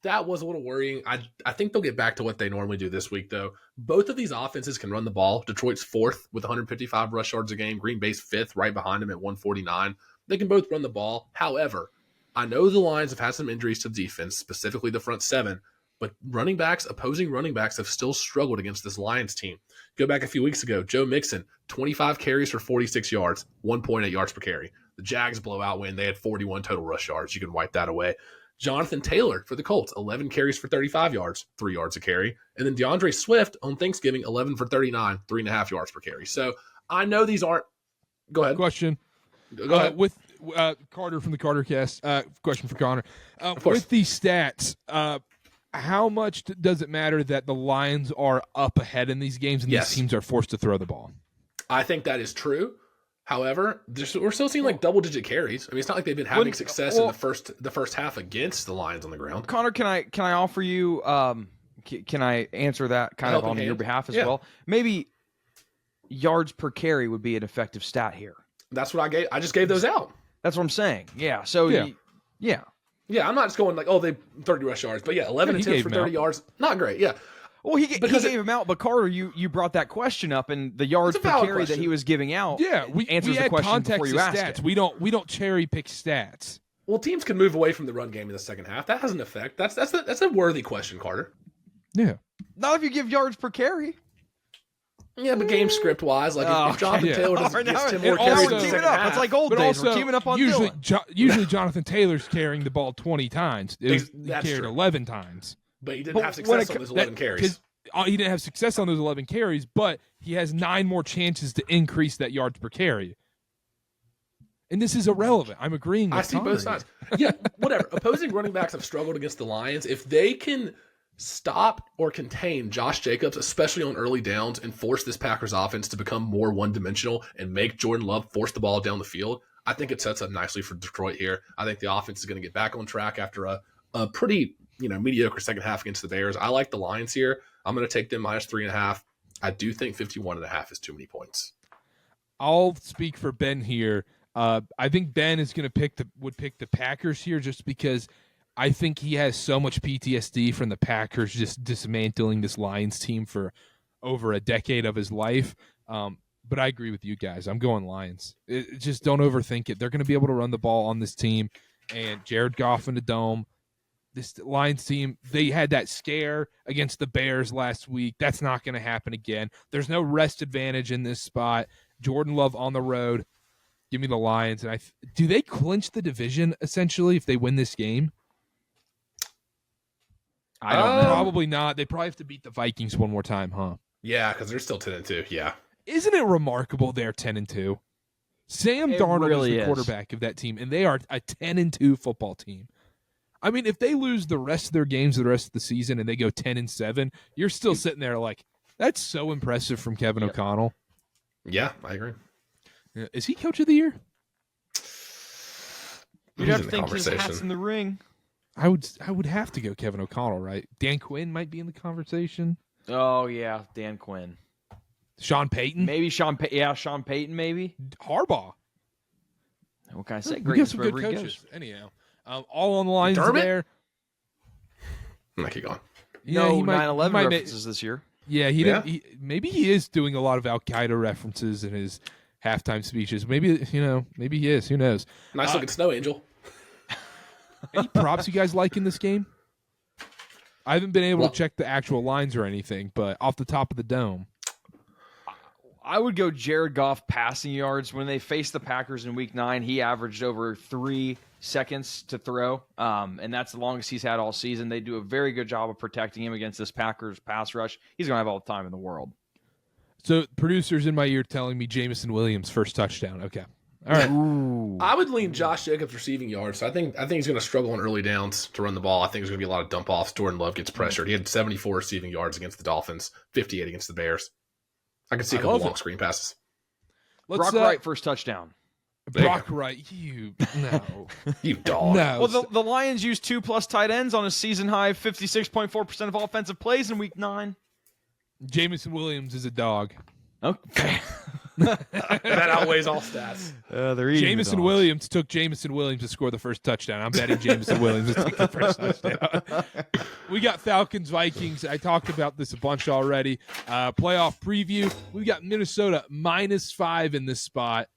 C: that was a little worrying. I think they'll get back to what they normally do this week, though. Both of these offenses can run the ball. Detroit's 4th with 155 rush yards a game. Green Bay's 5th, right behind them at 149. They can both run the ball. However, I know the Lions have had some injuries to defense, specifically the front 7, but opposing running backs have still struggled against this Lions team. Go back a few weeks ago, Joe Mixon, 25 carries for 46 yards, 1.8 yards per carry. The Jags blowout win, they had 41 total rush yards. You can wipe that away. Jonathan Taylor for the Colts, 11 carries for 35 yards, 3 yards a carry. And then DeAndre Swift on Thanksgiving, 11 for 39, 3.5 yards per carry. So I know these aren't – go ahead.
A: Question.
C: Go ahead.
A: With Karter from the KarterKast, question for Connor. With these stats, how much does it matter that the Lions are up ahead in these games and these teams are forced to throw the ball?
C: I think that is true. However, we're still seeing like double-digit carries. I mean, it's not like they've been having success in the first half against the Lions on the ground.
B: Connor, can I offer you? Can I answer that kind of on your behalf as well? Maybe yards per carry would be an effective stat here.
C: That's what I gave. I just gave those out.
B: That's what I'm saying. Yeah. So yeah.
C: I'm not just going like, they 30 rush yards, but 11 attempts for 30 yards, not great. Yeah.
B: Well, he gave him out, but Karter, you brought that question up, and the yards per carry that he was giving out.
A: Yeah, we
B: answers the question before you ask
A: stats.
B: it.
A: We don't cherry pick stats.
C: Well, teams can move away from the run game in the second half. That has an effect. That's a worthy question, Karter.
A: Yeah.
B: Not if you give yards per carry.
C: Yeah, but game script wise, like if Jonathan Taylor doesn't get 10 more carries in the second half,
B: it's like old days. We're teaming up on
A: usually Jonathan Taylor's carrying the ball 20 times. He carried 11 times.
C: But he didn't have success on those 11 carries.
A: He didn't have success on those 11 carries, but he has 9 more chances to increase that yards per carry. And this is irrelevant. I'm agreeing with
C: I see both sides. Yeah, whatever. Opposing running backs have struggled against the Lions. If they can stop or contain Josh Jacobs, especially on early downs, and force this Packers offense to become more one-dimensional and make Jordan Love force the ball down the field, I think it sets up nicely for Detroit here. I think the offense is going to get back on track after a pretty mediocre second half against the Bears. I like the Lions here. I'm going to take them -3.5. I do think 51.5 is too many points.
A: I'll speak for Ben here. I think Ben is going to would pick the Packers here just because I think he has so much PTSD from the Packers just dismantling this Lions team for over a decade of his life. But I agree with you guys. I'm going Lions. Just don't overthink it. They're going to be able to run the ball on this team. And Jared Goff in the dome. This Lions team, they had that scare against the Bears last week. That's not going to happen again. There's no rest advantage in this spot. Jordan Love on the road. Give me the Lions. And do they clinch the division, essentially, if they win this game?
B: I don't know.
A: Probably not. They probably have to beat the Vikings one more time, huh?
C: Yeah, because they're still 10-2. Yeah.
A: Isn't it remarkable they're 10-2? Sam Darnold
B: really
A: is the quarterback of that team, and they are a 10-2 football team. I mean, if they lose the rest of their games the rest of the season and they go 10-7, you're still sitting there like, that's so impressive from Kevin O'Connell.
C: Yeah, I agree.
A: Is he coach of the year?
B: You'd have to think his hat's in the ring.
A: I would have to go Kevin O'Connell, right? Dan Quinn might be in the conversation.
B: Oh, yeah, Dan Quinn.
A: Sean Payton?
B: Maybe Sean Payton, maybe.
A: Harbaugh.
B: What can I say?
A: We got some good coaches. Anyhow. All on the lines there.
C: Might keep going.
B: Yeah, no 9/11 references this year.
A: Yeah, maybe he is doing a lot of Al Qaeda references in his halftime speeches. Maybe he is. Who knows?
C: Nice looking snow angel.
A: Any props you guys like in this game? I haven't been able to check the actual lines or anything, but off the top of the dome.
B: I would go Jared Goff passing yards. When they faced the Packers in Week 9, he averaged over 3 seconds to throw, and that's the longest he's had all season. They do a very good job of protecting him against this Packers pass rush. He's going to have all the time in the world.
A: So producers in my ear telling me Jameson Williams first touchdown. Okay. All right.
B: Ooh.
C: I would lean Josh Jacobs receiving yards. So I think he's going to struggle on early downs to run the ball. I think there's going to be a lot of dump offs. Jordan Love gets pressured. He had 74 receiving yards against the Dolphins, 58 against the Bears. I can see a couple long screen passes.
B: Brock Wright first touchdown.
A: Brock Wright, no.
C: You dog.
A: No.
B: Well, the Lions used 2+ tight ends on a season high 56.4% of offensive plays in Week 9.
A: Jameson Williams is a dog.
B: Okay.
C: That outweighs all stats.
A: Jameson Williams took Jameson Williams to score the first touchdown. I'm betting Jameson Williams to take the first touchdown. We got Falcons, Vikings. I talked about this a bunch already. Playoff preview. We got Minnesota -5 in this spot.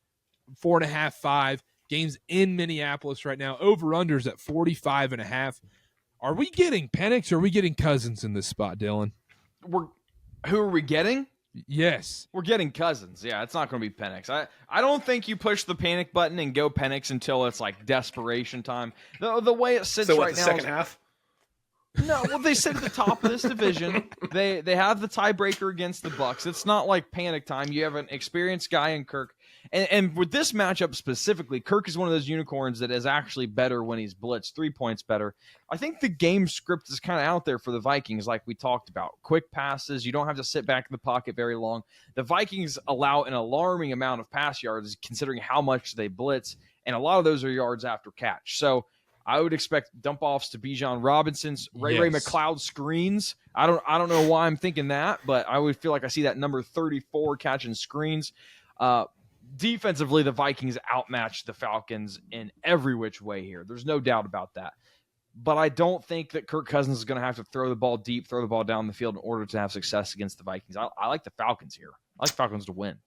A: 4.5, 5. Games in Minneapolis right now. Over-unders at 45.5. Are we getting Penix or are we getting Cousins in this spot, Dylan?
B: Who are we getting?
A: Yes.
B: We're getting Cousins. Yeah, it's not going to be Penix. I don't think you push the panic button and go Penix until it's like desperation time. The way it sits right now.
C: Second half?
B: No, well, they sit at the top of this division. They have the tiebreaker against the Bucs. It's not like panic time. You have an experienced guy in Kirk. And with this matchup specifically, Kirk is one of those unicorns that is actually better when he's blitzed, 3 points better. I think the game script is kind of out there for the Vikings, like we talked about. Quick passes, you don't have to sit back in the pocket very long. The Vikings allow an alarming amount of pass yards considering how much they blitz, and a lot of those are yards after catch. So I would expect dump-offs to Bijan Robinson's, Ray McLeod screens. I don't know why I'm thinking that, but I would feel like I see that number 34 catching screens. Defensively, the Vikings outmatched the Falcons in every which way here. There's no doubt about that. But I don't think that Kirk Cousins is going to have to throw the ball deep, throw the ball down the field in order to have success against the Vikings. I like the Falcons here. I like the Falcons to win.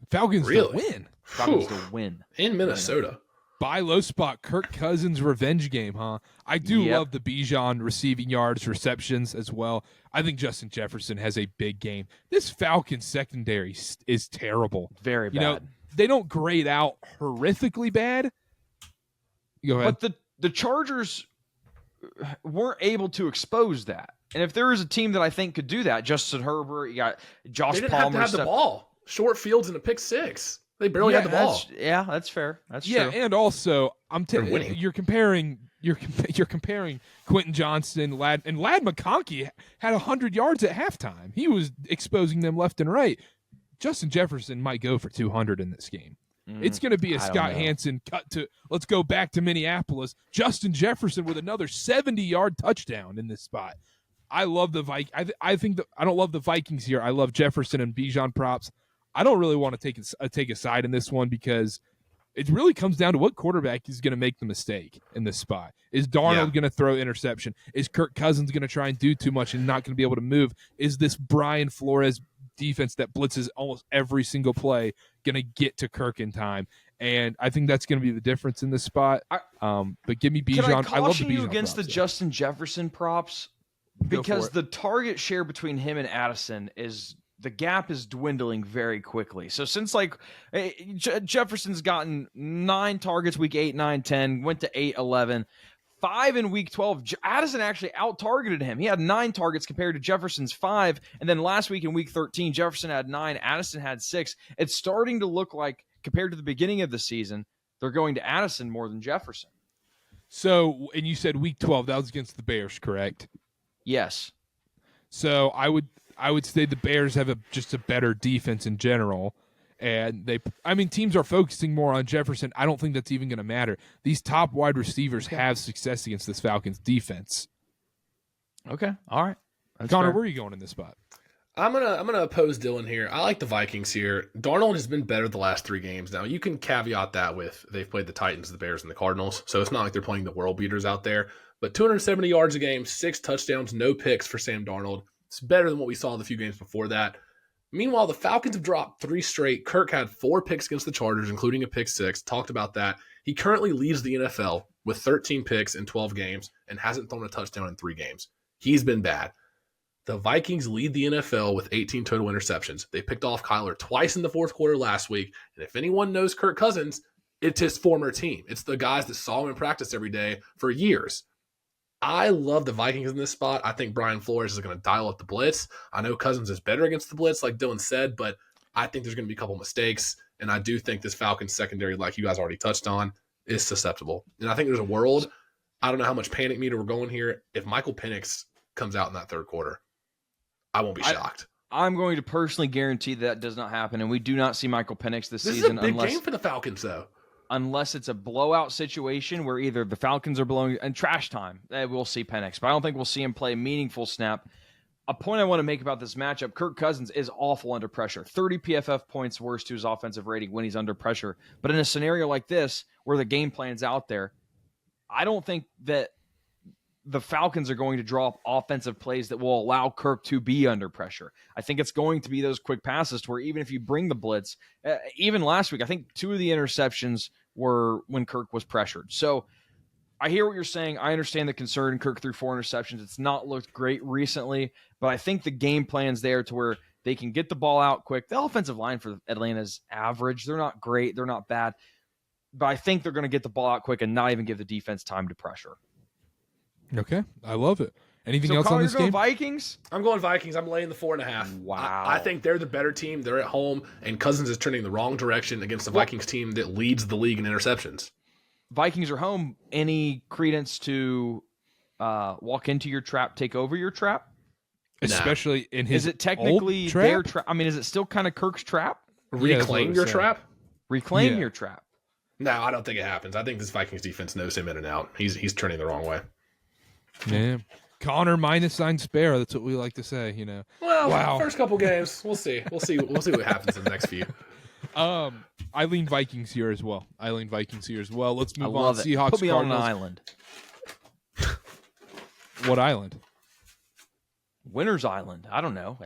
A: Falcons to win?
B: Falcons to win.
C: In Minnesota.
A: Buy low spot, Kirk Cousins revenge game, huh? I do love the Bijan receiving yards, receptions as well. I think Justin Jefferson has a big game. This Falcons secondary is terrible.
B: Very bad.
A: You know, they don't grade out horrifically bad. Go ahead.
B: But the Chargers weren't able to expose that. And if there is a team that I think could do that, Justin Herbert, you got Josh
C: Palmer. They didn't
B: Palmer.
C: have to have the ball. Short fields and a pick six. They barely had the ball.
B: That's fair. That's true.
A: And also you're comparing Quentin Johnston, Ladd McConkey had 100 yards at halftime. He was exposing them left and right. Justin Jefferson might go for 200 in this game. It's going to be a Scott Hansen cut to let's go back to Minneapolis. Justin Jefferson with another 70-yard touchdown in this spot. I love the Vikings. I don't love the Vikings here. I love Jefferson and Bijan props. I don't really want to take a side in this one because it really comes down to what quarterback is going to make the mistake in this spot. Is Darnold going to throw interception? Is Kirk Cousins going to try and do too much and not going to be able to move? Is this Brian Flores defense that blitzes almost every single play going to get to Kirk in time? And I think that's going to be the difference in this spot. But give me Bijan.
B: I love
A: the Bijan
B: you against
A: props,
B: the Justin Jefferson props because the target share between him and Addison is – the gap is dwindling very quickly. So since Jefferson's gotten 9 targets week 8, 9, 10, went to 8, 11, 5 in week 12, Addison actually out-targeted him. He had 9 targets compared to Jefferson's 5. And then last week in week 13, Jefferson had 9, Addison had 6. It's starting to look like, compared to the beginning of the season, they're going to Addison more than Jefferson.
A: So, and you said week 12, that was against the Bears, correct?
B: Yes.
A: So I would say the Bears have just a better defense in general, and teams are focusing more on Jefferson. I don't think that's even going to matter. These top wide receivers have success against this Falcons defense.
B: Okay, all right. That's
A: Connor,
B: fair.
A: where are you going in this spot?
C: I'm gonna oppose Dylan here. I like the Vikings here. Darnold has been better the last 3 games. Now you can caveat that with they've played the Titans, the Bears, and the Cardinals, so it's not like they're playing the world beaters out there. But 270 yards a game, 6 touchdowns, no picks for Sam Darnold. It's better than what we saw the few games before that. Meanwhile, the Falcons have dropped 3 straight. Kirk had 4 picks against the Chargers, including a pick 6. Talked about that. He currently leads the NFL with 13 picks in 12 games and hasn't thrown a touchdown in 3 games. He's been bad. The Vikings lead the NFL with 18 total interceptions. They picked off Kyler twice in the fourth quarter last week. And if anyone knows Kirk Cousins, it's his former team. It's the guys that saw him in practice every day for years. I love the Vikings in this spot. I think Brian Flores is going to dial up the blitz. I know Cousins is better against the blitz, like Dylan said, but I think there's going to be a couple mistakes, and I do think this Falcons secondary, like you guys already touched on, is susceptible. And I think there's a world, I don't know how much panic meter we're going here. If Michael Penix comes out in that third quarter, I won't be shocked.
B: I'm going to personally guarantee that does not happen, and we do not see Michael Penix this season.
C: This is a big game for the Falcons, though.
B: Unless it's a blowout situation where either the Falcons are blowing and trash time, we'll see Penix. But I don't think we'll see him play a meaningful snap. A point I want to make about this matchup, Kirk Cousins is awful under pressure. 30 PFF points worse to his offensive rating when he's under pressure. But in a scenario like this, where the game plan's out there, I don't think that the Falcons are going to draw up offensive plays that will allow Kirk to be under pressure. I think it's going to be those quick passes to where even if you bring the blitz, even last week, I think 2 of the interceptions were when Kirk was pressured. So I hear what you're saying. I understand the concern. Kirk threw 4 interceptions. It's not looked great recently, but I think the game plan's there to where they can get the ball out quick. The offensive line for Atlanta's average. They're not great. They're not bad. But I think they're going to get the ball out quick and not even give the defense time to pressure.
A: Okay, I love it. Anything else on this game?
B: Vikings?
C: I'm going Vikings. I'm laying the 4.5.
B: Wow.
C: I think they're the better team. They're at home, and Cousins is turning the wrong direction against the Vikings team that leads the league in interceptions.
B: Vikings are home. Any credence to walk into your trap, take over your trap?
A: Especially in his
B: Is it technically
A: old trap?
B: their trap? I mean, is it still kind of Kirk's trap?
C: Reclaim your trap?
B: Reclaim your trap.
C: No, I don't think it happens. I think this Vikings defense knows him in and out. He's turning the wrong way.
A: Yeah. Connor -9 Sparrow. That's what we like to say, you know.
C: Well, first couple games, we'll see. We'll see what happens in the next few.
A: I lean Vikings here as well. Let's move on.
B: Love it.
A: Seahawks.
B: Put me
A: Cardinals.
B: on an island.
A: What island?
B: Winner's Island. I don't know.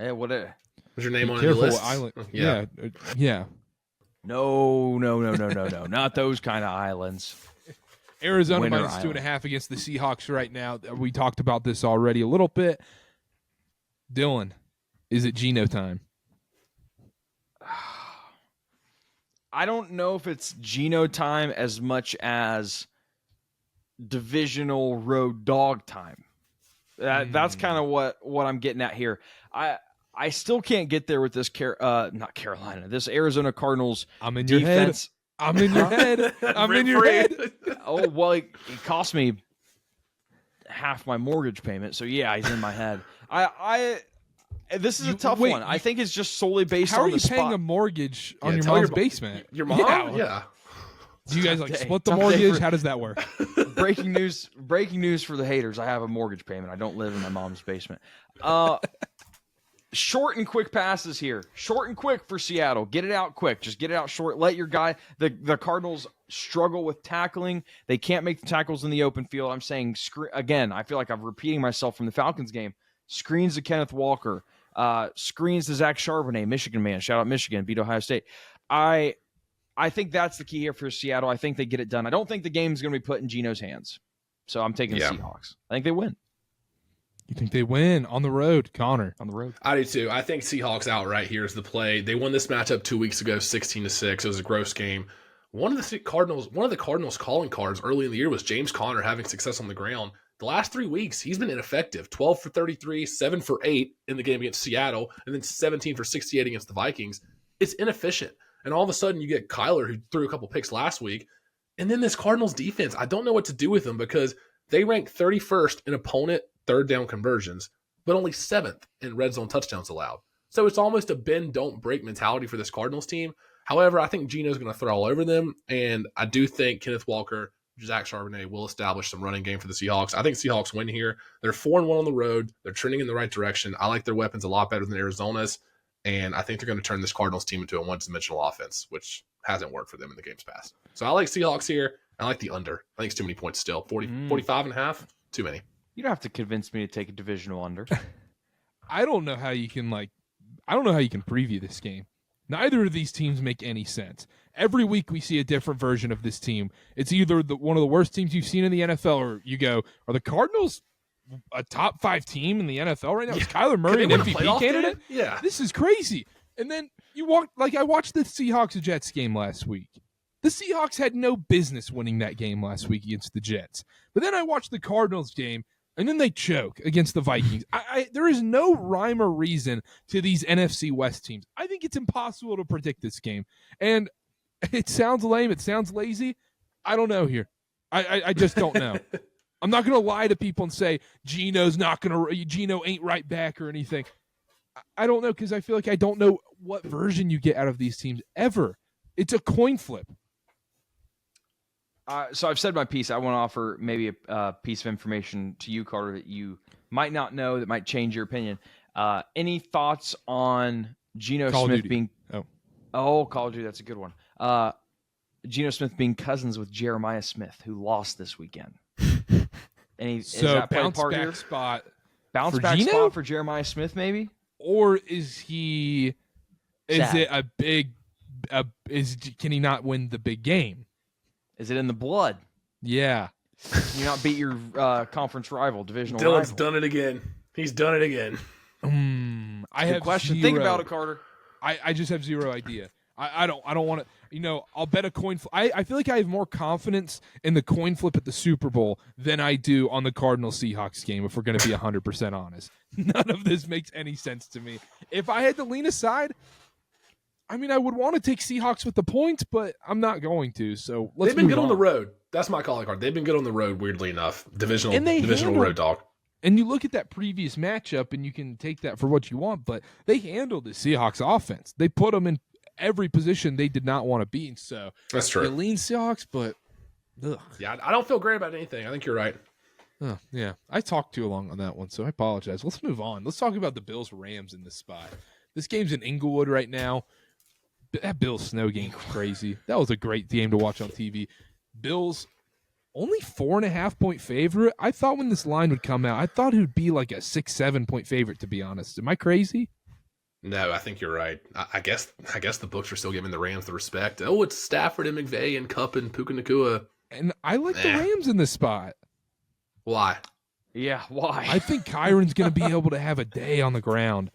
C: Was your name on
A: Careful
C: your list?
A: what island.
C: Yeah.
A: Yeah.
B: No. Not those kind of islands.
A: Arizona
B: Winner
A: minus
B: Island.
A: 2.5 against the Seahawks right now. We talked about this already a little bit. Dylan, is it Geno time?
B: I don't know if it's Geno time as much as divisional road dog time. That's kind of what I'm getting at here. I still can't get there with this this Arizona Cardinals
A: I'm in your
B: defense.
A: head. I'm in your head. I'm in your head.
B: Oh, well, it cost me half my mortgage payment. So, yeah, he's in my head. This is a tough one. I think it's just solely based
A: How
B: on
A: are you
B: the
A: paying
B: spot.
A: a mortgage on
C: Yeah,
A: your
C: tell
A: mom's
C: your
A: basement?
C: Your mom? Yeah.
A: Do you guys split the
B: Tough day
A: mortgage?
B: for-
A: How does that work?
B: Breaking news for the haters. I have a mortgage payment. I don't live in my mom's basement. Short and quick passes here. Short and quick for Seattle. Get it out quick. Just get it out short. Let your guy. The Cardinals struggle with tackling. They can't make the tackles in the open field. I'm saying again. I feel like I'm repeating myself from the Falcons game. Screens to Kenneth Walker. Screens to Zach Charbonnet, Michigan man. Shout out Michigan. Beat Ohio State. I think that's the key here for Seattle. I think they get it done. I don't think the game is going to be put in Geno's hands. So I'm taking the Seahawks. I think they win.
A: You think they win on the road, Connor?
B: On the road.
C: I do too. I think Seahawks outright here is the play. They won this matchup 2 weeks ago, 16-6. It was a gross game. One of the Cardinals calling cards early in the year was James Conner having success on the ground. The last 3 weeks, he's been ineffective. 12 for 33, 7 for 8 in the game against Seattle, and then 17 for 68 against the Vikings. It's inefficient. And all of a sudden, you get Kyler, who threw a couple picks last week. And then this Cardinals defense, I don't know what to do with them because they rank 31st in opponent third down conversions, but only 7th in red zone touchdowns allowed. So it's almost a bend, don't break mentality for this Cardinals team. However, I think Geno's going to throw all over them, and I do think Kenneth Walker, Zach Charbonnet will establish some running game for the Seahawks. I think Seahawks win here. They're 4-1 on the road. They're trending in the right direction. I like their weapons a lot better than Arizona's, and I think they're going to turn this Cardinals team into a one-dimensional offense, which hasn't worked for them in the games past. So I like Seahawks here. I like the under. I think it's too many points still. 45.5, too many.
B: You don't have to convince me to take a divisional under.
A: I don't know how you can preview this game. Neither of these teams make any sense. Every week we see a different version of this team. It's either one of the worst teams you've seen in the NFL, or you go, are the Cardinals a top 5 team in the NFL right now? Is Kyler Murray an MVP candidate?
C: Yeah.
A: This is crazy. And then I watched the Seahawks-Jets game last week. The Seahawks had no business winning that game last week against the Jets. But then I watched the Cardinals game, and then they choke against the Vikings. There is no rhyme or reason to these NFC West teams. I think it's impossible to predict this game. And it sounds lame. It sounds lazy. I don't know here. I just don't know. I'm not going to lie to people and say Geno ain't right back or anything. I don't know because I feel like I don't know what version you get out of these teams ever. It's a coin flip.
B: So I've said my piece. I want to offer maybe a piece of information to you, Carter, that you might not know that might change your opinion. Any thoughts on Geno Smith being Call of Duty? That's a good one. Geno Smith being cousins with Jeremiah Smith, who lost this weekend. Is that
A: bounce
B: part
A: back
B: here?
A: spot.
B: Bounce back
A: Geno?
B: spot for Jeremiah Smith, maybe?
A: Or is he?
B: Sad.
A: Is it a big? Can he not win the big game?
B: Is it in the blood?
A: Yeah.
B: Can you not beat your conference rival, divisional
C: Dylan's
B: rival?
C: done it again. He's done it again.
A: I have
B: question.
A: Zero.
B: Think about it, Carter.
A: I just have zero idea. I don't want to. I'll bet a coin flip. I feel like I have more confidence in the coin flip at the Super Bowl than I do on the Cardinals-Seahawks game, if we're going to be 100% honest. None of this makes any sense to me. If I had to lean aside, I would want to take Seahawks with the points, but I'm not going to. So
C: they've been good on the road. That's my calling card. They've been good on the road, weirdly enough. Divisional road dog.
A: And you look at that previous matchup, and you can take that for what you want, but they handled the Seahawks offense. They put them in every position they did not want to be in. So
C: that's true.
A: You lean Seahawks, but
C: yeah, I don't feel great about anything. I think you're right.
A: Oh, yeah, I talked too long on that one, so I apologize. Let's move on. Let's talk about the Bills-Rams in this spot. This game's in Inglewood right now. That Bills snow game was crazy. That was a great game to watch on TV. Bills only 4.5-point favorite. I thought when this line would come out, I thought it would be like a 6-7 point favorite, to be honest. Am I crazy?
C: No, I think you're right. I guess the books are still giving the Rams the respect. Oh, it's Stafford and McVay and Kupp and Puka Nacua.
A: And I like the Rams in this spot.
C: Why?
B: Yeah, why?
A: I think Kyron's going to be able to have a day on the ground.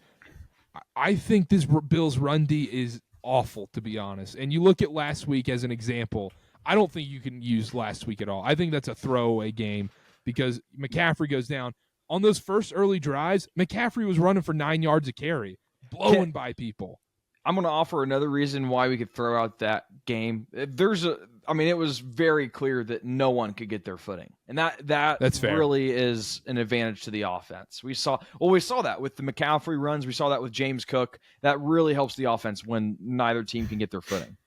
A: I think this Bills run D is awful, to be honest. And you look at last week as an example. I don't think you can use last week at all. I think that's a throwaway game because McCaffrey goes down. On those first early drives, McCaffrey was running for 9 yards a carry, blowing by people.
B: I'm going to offer another reason why we could throw out that game. It was very clear that no one could get their footing. And that's fair. Really is an advantage to the offense. We saw that with the McCaffrey runs. We saw that with James Cook. That really helps the offense when neither team can get their footing.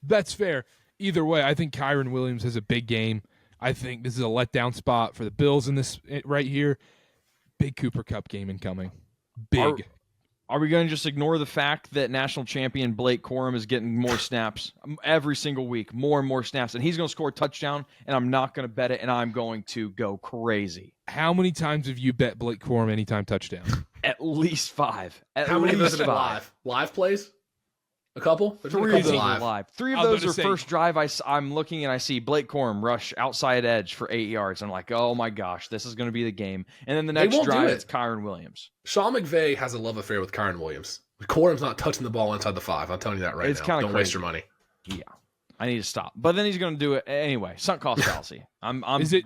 A: That's fair. Either way, I think Kyren Williams has a big game. I think this is a letdown spot for the Bills in this right here. Big Cooper Kupp game incoming. Big.
B: Are we going to just ignore the fact that national champion Blake Corum is getting more snaps every single week, more and more snaps, and he's going to score a touchdown, and I'm not going to bet it, and I'm going to go crazy.
A: How many times have you bet Blake Corum anytime touchdown?
B: At least 5.
C: How many of those have been live? Live plays? A couple?
B: Three of those are live. 3 of those are first drive. I'm looking and I see Blake Corum rush outside edge for 8 yards. I'm like, oh my gosh, this is going to be the game. And then the next drive, it's Kyren Williams.
C: Sean McVay has a love affair with Kyren Williams. Corum's not touching the ball inside the 5. I'm telling you that right now. Don't waste your money.
B: Yeah, I need to stop. But then he's going to do it anyway. Sunk cost fallacy. Is it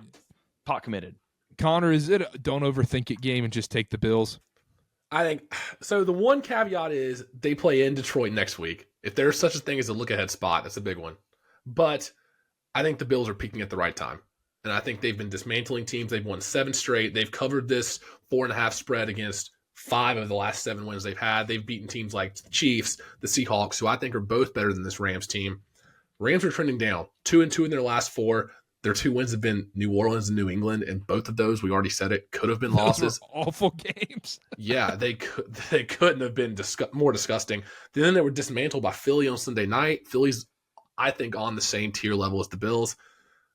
B: pot committed?
A: Connor, is it a don't overthink it game and just take the Bills?
C: I think so. The one caveat is they play in Detroit next week. If there's such a thing as a look-ahead spot, that's a big one. But I think the Bills are peaking at the right time. And I think they've been dismantling teams. They've won 7 straight. They've covered this 4.5 spread against 5 of the last 7 wins they've had. They've beaten teams like the Chiefs, the Seahawks, who I think are both better than this Rams team. Rams are trending down. 2-2 in their last 4. Their 2 wins have been New Orleans and New England, and both of those, we already said it, could have been losses.
A: Those were awful games.
C: Yeah, they couldn't have been more disgusting. Then they were dismantled by Philly on Sunday night. Philly's, I think, on the same tier level as the Bills.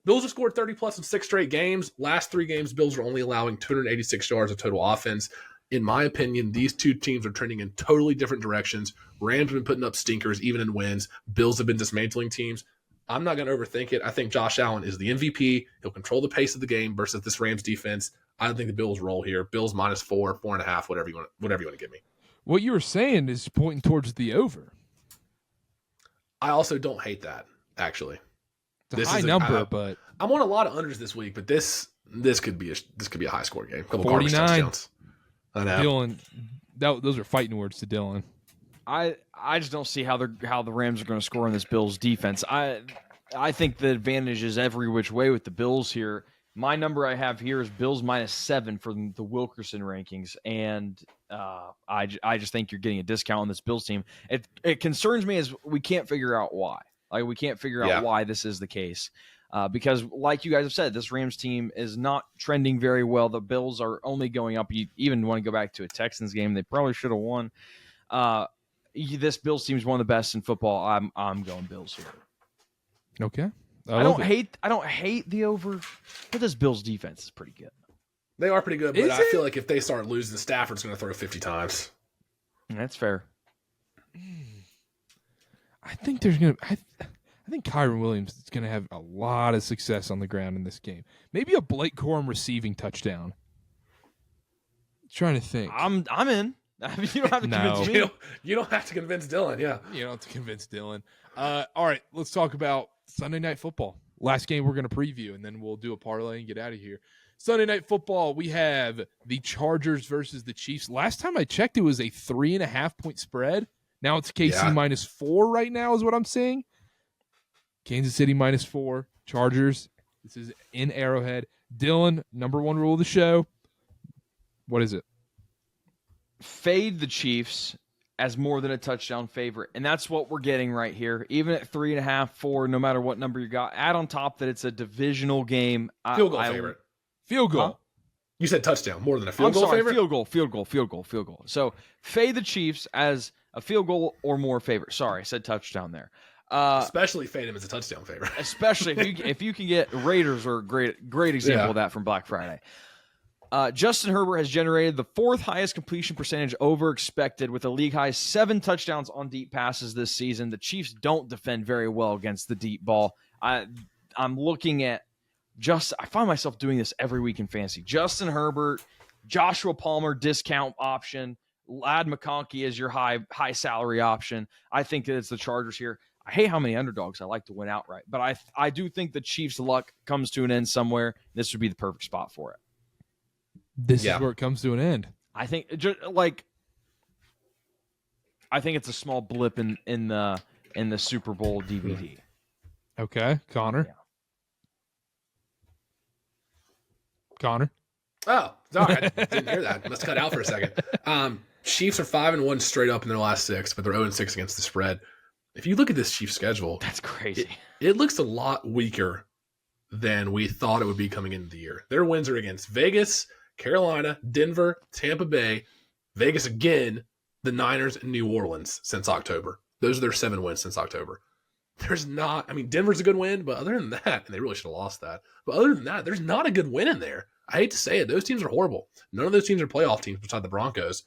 C: Bills have scored 30-plus in 6 straight games. Last 3 games, Bills are only allowing 286 yards of total offense. In my opinion, these 2 teams are trending in totally different directions. Rams have been putting up stinkers, even in wins. Bills have been dismantling teams. I'm not going to overthink it. I think Josh Allen is the MVP. He'll control the pace of the game versus this Rams defense. I don't think the Bills roll here. Bills -4, 4.5, whatever you want to give me. What
A: you were saying is pointing towards the over.
C: I also don't hate that, actually.
A: It's a high number, but
C: I'm on a lot of unders this week, but this could be a high score game. A couple
A: 49.
C: touchdowns. I know.
A: Dylan, those are fighting words to Dylan.
B: I just don't see how the Rams are going to score in this Bills defense. I think the advantage is every which way with the Bills here. My number I have here is Bills -7 for the Wilkerson rankings, and I just think you're getting a discount on this Bills team. It concerns me as we can't figure out why. Like we can't figure out why this is the case. Because like you guys have said, this Rams team is not trending very well. The Bills are only going up. You even want to go back to a Texans game. They probably should have won. This Bills team is one of the best in football. I'm going Bills here.
A: Okay.
B: I don't hate the over, but this Bills defense is pretty good.
C: They are pretty good, but I feel like if they start losing, Stafford's going to throw 50 times.
B: That's fair.
A: I think I think Kyren Williams is going to have a lot of success on the ground in this game. Maybe a Blake Corum receiving touchdown. Trying to think.
B: I'm in. You don't have to convince me.
C: You don't have to convince Dylan. Yeah,
A: you don't have to convince Dylan. All right, let's talk about Sunday Night Football. Last game we're going to preview, and then we'll do a parlay and get out of here. Sunday Night Football, we have the Chargers versus the Chiefs. Last time I checked, it was a 3.5-point spread. Now it's KC -4 right now is what I'm seeing. Kansas City -4. Chargers. This is in Arrowhead. Dylan, number one rule of the show. What is it?
B: Fade the Chiefs as more than a touchdown favorite. And that's what we're getting right here. Even at 3.5, 4, no matter what number you got. Add on top that it's a divisional game.
C: Field goal favorite.
A: Field goal.
C: Huh? You said touchdown, more than a field goal favorite?
B: Field goal. So fade the Chiefs as a field goal or more favorite. Sorry, I said touchdown there.
C: Especially fade him as a touchdown favorite.
B: Especially if you can get Raiders are a great example of that from Black Friday. Justin Herbert has generated the 4th highest completion percentage over expected with a league high 7 touchdowns on deep passes this season. The Chiefs don't defend very well against the deep ball. I'm looking at I find myself doing this every week in fantasy. Justin Herbert, Joshua Palmer discount option, Ladd McConkey is your high salary option. I think that it's the Chargers here. I hate how many underdogs I like to win outright, but I do think the Chiefs' luck comes to an end somewhere. This would be the perfect spot for it.
A: This is where it comes to an end.
B: I think I think it's a small blip in the Super Bowl DVD.
A: Okay, Connor.
B: Yeah.
A: Connor.
C: Oh, sorry, I didn't hear that. Let's cut out for a second. Chiefs are 5-1 straight up in their last 6, but they're 0-6 against the spread. If you look at this Chiefs schedule,
B: that's crazy.
C: It looks a lot weaker than we thought it would be coming into the year. Their wins are against Vegas, Carolina, Denver, Tampa Bay, Vegas again, the Niners, and New Orleans since October. Those are their 7 wins since October. Denver's a good win, but other than that, and they really should have lost that, but other than that, there's not a good win in there. I hate to say it. Those teams are horrible. None of those teams are playoff teams beside the Broncos.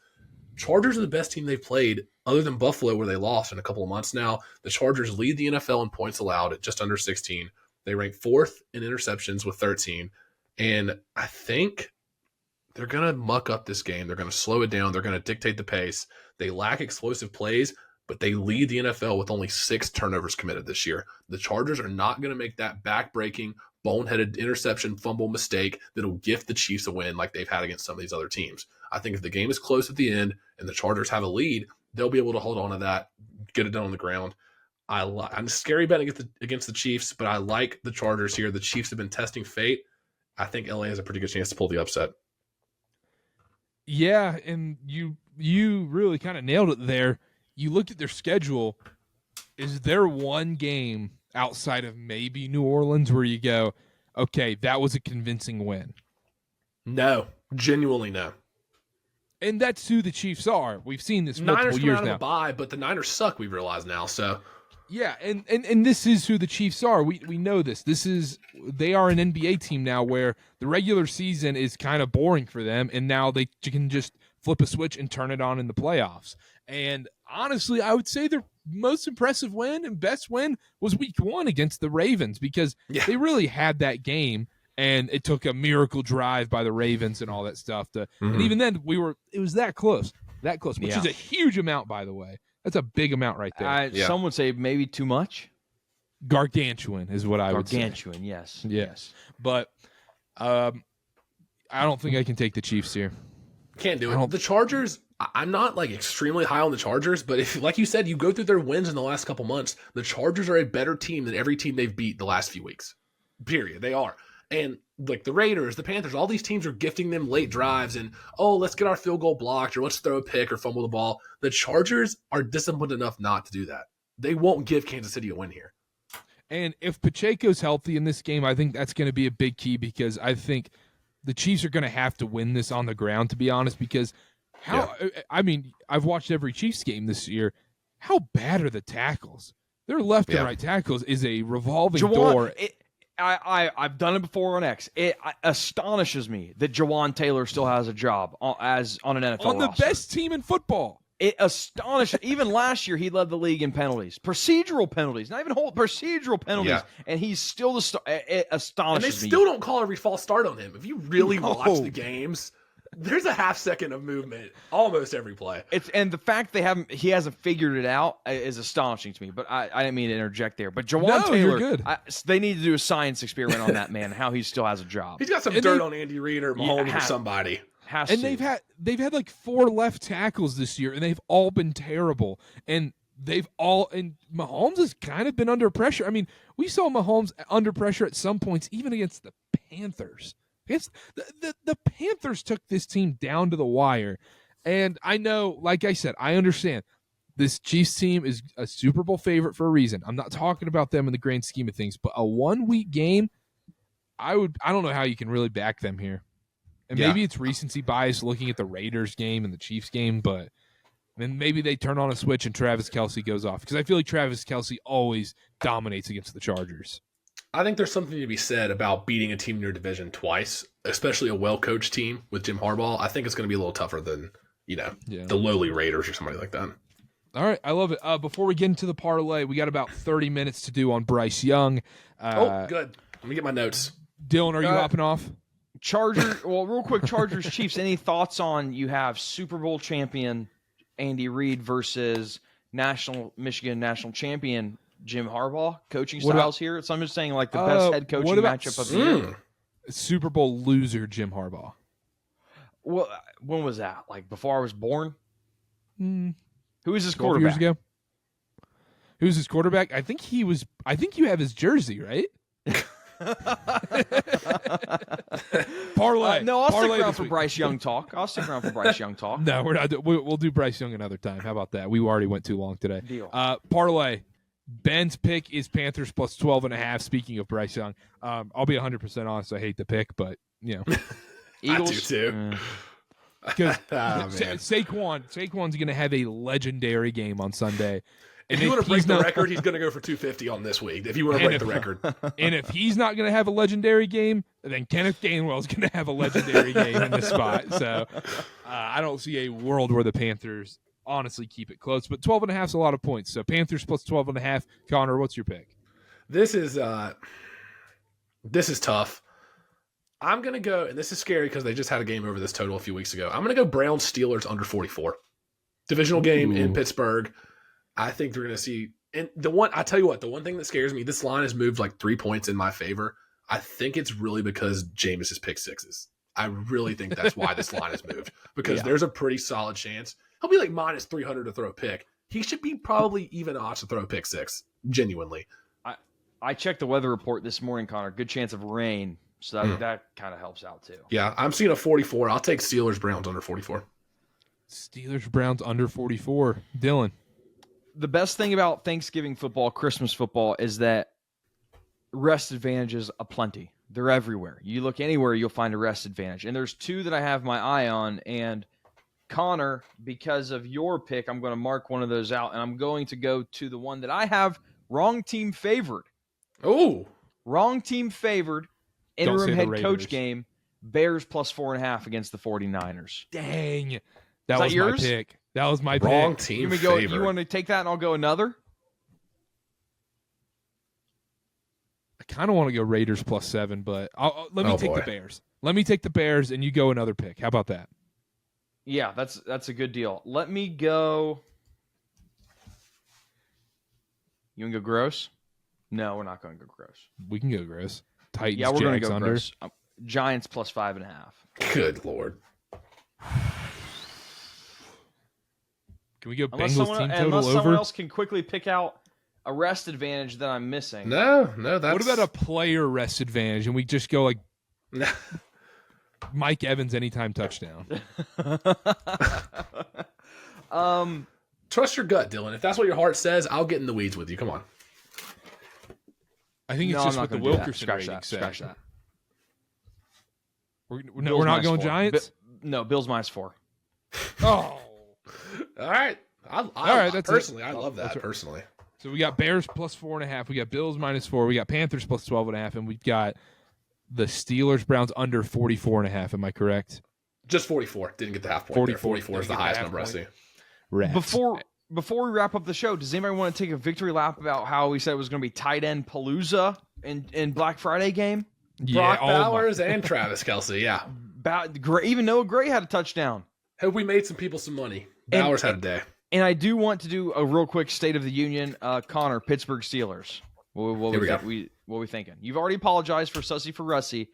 C: Chargers are the best team they've played other than Buffalo, where they lost in a couple of months now. The Chargers lead the NFL in points allowed at just under 16. They rank 4th in interceptions with 13. And I think they're going to muck up this game. They're going to slow it down. They're going to dictate the pace. They lack explosive plays, but they lead the NFL with only 6 turnovers committed this year. The Chargers are not going to make that back-breaking, boneheaded interception fumble mistake that'll gift the Chiefs a win like they've had against some of these other teams. I think if the game is close at the end and the Chargers have a lead, they'll be able to hold on to that, get it done on the ground. I'm scary betting against the Chiefs, but I like the Chargers here. The Chiefs have been testing fate. I think LA has a pretty good chance to pull the upset.
A: Yeah, and you really kind of nailed it there. You look at their schedule. Is there one game outside of maybe New Orleans where you go, okay, that was a convincing win?
C: No, genuinely no.
A: And that's who the Chiefs are. We've seen this multiple years now. Niners come out of a
C: bye, but the Niners suck, we've realized now. So
A: yeah, and this is who the Chiefs are. We know this. They are an NBA team now where the regular season is kind of boring for them, and now they can just flip a switch and turn it on in the playoffs. And honestly, I would say their most impressive win and best win was week 1 against the Ravens, because they really had that game, and it took a miracle drive by the Ravens and all that stuff. And even then, it was that close, which is a huge amount, by the way. That's a big amount right there.
B: Some would say maybe too much.
A: Gargantuan is what I would say.
B: Gargantuan, yes.
A: But I don't think I can take the Chiefs here.
C: Can't do it. The Chargers, I'm not like extremely high on the Chargers, but if, like you said, you go through their wins in the last couple months, the Chargers are a better team than every team they've beat the last few weeks. Period. They are. And like the Raiders, the Panthers, all these teams are gifting them late drives and, let's get our field goal blocked or let's throw a pick or fumble the ball. The Chargers are disciplined enough not to do that. They won't give Kansas City a win here.
A: And if Pacheco's healthy in this game, I think that's going to be a big key, because I think the Chiefs are going to have to win this on the ground, to be honest, because I've watched every Chiefs game this year. How bad are the tackles? Their left and right tackles is a revolving door.
B: I've done it before on X. It astonishes me that Jawan Taylor still has a job on an NFL roster.
A: On the best team in football.
B: It astonishes. Even last year, he led the league in penalties, procedural penalties, not even procedural penalties, and he's still the star. It astonishes me.
C: And they still don't call every false start on him. If you really watch the games, There's a half second of movement almost every play.
B: And the fact he hasn't figured it out is astonishing to me. But I didn't mean to interject there. But Jawan Taylor,
A: you're good.
B: They need to do a science experiment on that man, how he still has a job.
C: He's got some dirt on Andy Reid or Mahomes or somebody.
A: They've had like 4 left tackles this year, and they've all been terrible. And Mahomes has kind of been under pressure. I mean, we saw Mahomes under pressure at some points, even against the Panthers. The Panthers took this team down to the wire. And I know, like I said, I understand this Chiefs team is a Super Bowl favorite for a reason. I'm not talking about them in the grand scheme of things, but a 1-week game, I don't know how you can really back them here. And maybe it's recency bias looking at the Raiders game and the Chiefs game, but then maybe they turn on a switch and Travis Kelce goes off. Because I feel like Travis Kelce always dominates against the Chargers.
C: I think there's something to be said about beating a team in your division twice, especially a well-coached team with Jim Harbaugh. I think it's going to be a little tougher than, the lowly Raiders or somebody like that.
A: All right, I love it. Before we get into the parlay, we got about 30 minutes to do on Bryce Young.
C: Good. Let me get my notes.
A: Dylan, are you hopping off?
B: Real quick, Chargers, Chiefs, any thoughts on you have Super Bowl champion Andy Reid versus Michigan national champion Jim Harbaugh? Coaching styles here? So I'm just saying like the best head coaching matchup of the year.
A: Super Bowl loser Jim Harbaugh.
B: Well, when was that? Like before I was born? Who was his
A: 12
B: quarterback?
A: years ago. Who's his quarterback? I think you have his jersey, right? Parlay.
B: No, I'll
A: Parlay
B: stick around for Bryce Young talk.
A: No, we're not. We'll do Bryce Young another time. How about that? We already went too long today.
B: Deal.
A: Parlay. Ben's pick is Panthers plus 12.5. Speaking of Bryce Young, I'll be 100% honest. I hate the pick, but
B: Eagles
C: I do too.
A: Because Saquon's going to have a legendary game on Sunday.
C: If you want to break the record, he's going to go for 250 on this week. If you want to break the record.
A: And if he's not going to have a legendary game, then Kenneth Gainwell's going to have a legendary game in this spot. So I don't see a world where the Panthers honestly keep it close. But 12.5 is a lot of points. So Panthers plus 12.5. Connor, what's your pick?
C: This is tough. I'm going to go, and this is scary because they just had a game over this total a few weeks ago. I'm going to go Browns-Steelers under 44. Divisional game in Pittsburgh. I think they're going to see, and I tell you what, the one thing that scares me, this line has moved like 3 points in my favor. I think it's really because Jameis has picked sixes. I really think that's why this line has moved, because there's a pretty solid chance he'll be like minus 300 to throw a pick. He should be probably even odds to throw a pick six, genuinely.
B: I checked the weather report this morning, Connor. Good chance of rain, so that kind of helps out too.
C: Yeah, I'm seeing a 44. I'll take Steelers-Browns under 44.
A: Steelers-Browns under 44. Dylan.
B: The best thing about Thanksgiving football, Christmas football, is that rest advantages aplenty. They're everywhere. You look anywhere, you'll find a rest advantage. And there's 2 that I have my eye on. And Connor, because of your pick, I'm going to mark one of those out. And I'm going to go to the one that I have wrong team favored.
C: Oh.
B: Wrong team favored. Interim head coach game. Bears plus 4.5 against the 49ers.
A: Dang. That was yours? My pick. That was my
C: wrong
A: pick.
C: Team favorite.
B: You want to take that and I'll go another?
A: I kind of want to go Raiders plus 7, but let me take the Bears. Let me take the Bears and you go another pick. How about that?
B: Yeah, that's a good deal. Let me go. You want to go gross? No, we're not going to go gross.
A: We can go gross. Titans,
B: yeah, we're going to go
A: under.
B: Gross. Giants plus 5.5.
C: Good Lord.
A: Can we go Bengals team total
B: unless
A: over?
B: Someone else can quickly pick out a rest advantage that I'm missing.
C: No, that's...
A: What about a player rest advantage? And we just go like Mike Evans anytime touchdown.
C: Trust your gut, Dylan. If that's what your heart says, I'll get in the weeds with you. Come on.
A: I think it's just what the Wilkerson rating said.
B: Scratch that.
A: We're not going
B: 4.
A: Giants?
B: No, Bills minus 4.
A: Oh.
C: All right.
A: All right. That's
C: personally, I love that. Personally.
A: So we got Bears plus 4.5. We got Bills minus 4. We got Panthers plus 12.5. And we've got the Steelers Browns under 44.5. Am I correct?
C: Just 44. Didn't get the half point. 44 is the highest number I see.
A: Rats.
B: Before we wrap up the show, does anybody want to take a victory lap about how we said it was going to be tight end palooza in Black Friday game?
C: Yeah, Brock Bowers and Travis Kelce, yeah.
B: Even Noah Gray had a touchdown.
C: Have we made some people some money? Bowers had a day.
B: And I do want to do a real quick State of the Union. Connor, Pittsburgh Steelers. What we thinking? You've already apologized for Sussy for Russie.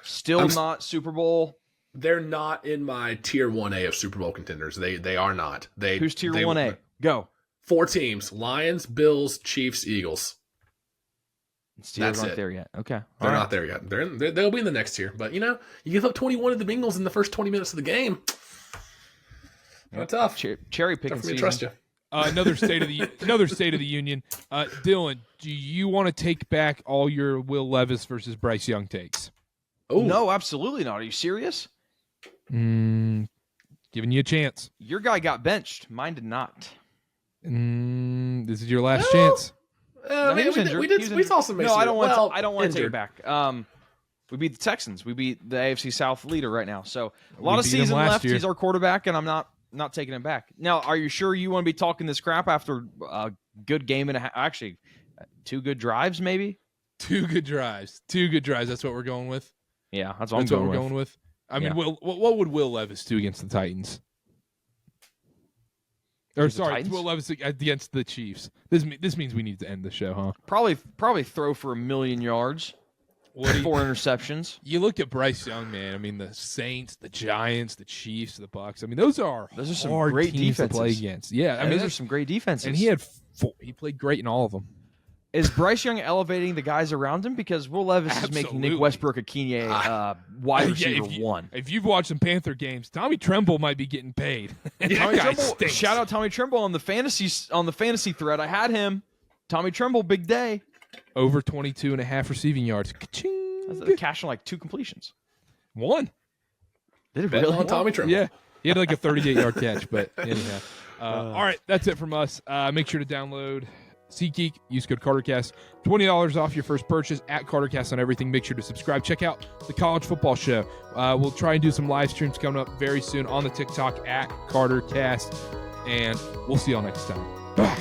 B: Still not Super Bowl.
C: They're not in my tier 1A of Super Bowl contenders. They are not.
B: Who's tier 1A? Go.
C: 4 teams: Lions, Bills, Chiefs, Eagles.
B: Steelers aren't there yet. Okay.
C: They're not there yet. They'll be in the next tier. But, you give up 21 to the Bengals in the first 20 minutes of the game. Not tough.
B: Cherry picking season.
C: Trust you.
A: Another State of the Union. Dylan, do you want to take back all your Will Levis versus Bryce Young takes?
B: Oh no, absolutely not. Are you serious?
A: Giving you a chance.
B: Your guy got benched. Mine did not.
A: This is your last chance.
C: We saw some.
B: No, I don't want to take it back. We beat the Texans. We beat the AFC South leader right now. So a lot of season left. He's our quarterback, and I'm not taking him back. Now, are you sure you want to be talking this crap after a good game and a half? Actually, 2 good drives, maybe?
A: 2 good drives. 2 good drives. That's what we're going with?
B: Yeah, that's what we're going with.
A: I mean, what would Will Levis do against the Titans? Will Levis against the Chiefs. This means we need to end the show, huh?
B: Probably throw for 1,000,000 yards. 4 interceptions.
A: You look at Bryce Young, man. I mean, the Saints, the Giants, the Chiefs, the Bucks. I mean, those are
B: some
A: hard
B: great
A: teams
B: defenses
A: to play against. Yeah, I mean,
B: those are some great defenses.
A: And he had 4. He played great in all of them.
B: Is Bryce Young elevating the guys around him? Because Will Levis is making Nick Westbrook a wide receiver 1.
A: If you've watched some Panther games, Tommy Tremble might be getting paid.
B: Shout out Tommy Tremble on the fantasy thread. I had him. Tommy Tremble, big day.
A: Over 22.5 receiving yards. Ka-ching.
B: That's cashing like 2 completions.
A: 1.
B: Did it really?
C: On Tommy Tremble.
A: Yeah. He had like a 38-yard catch, but anyhow. All right, that's it from us. Make sure to download SeatGeek. Use code KarterKast. $20 off your first purchase at KarterKast on everything. Make sure to subscribe. Check out the College Football Show. We'll try and do some live streams coming up very soon on the TikTok at KarterKast. And we'll see y'all next time. Bye.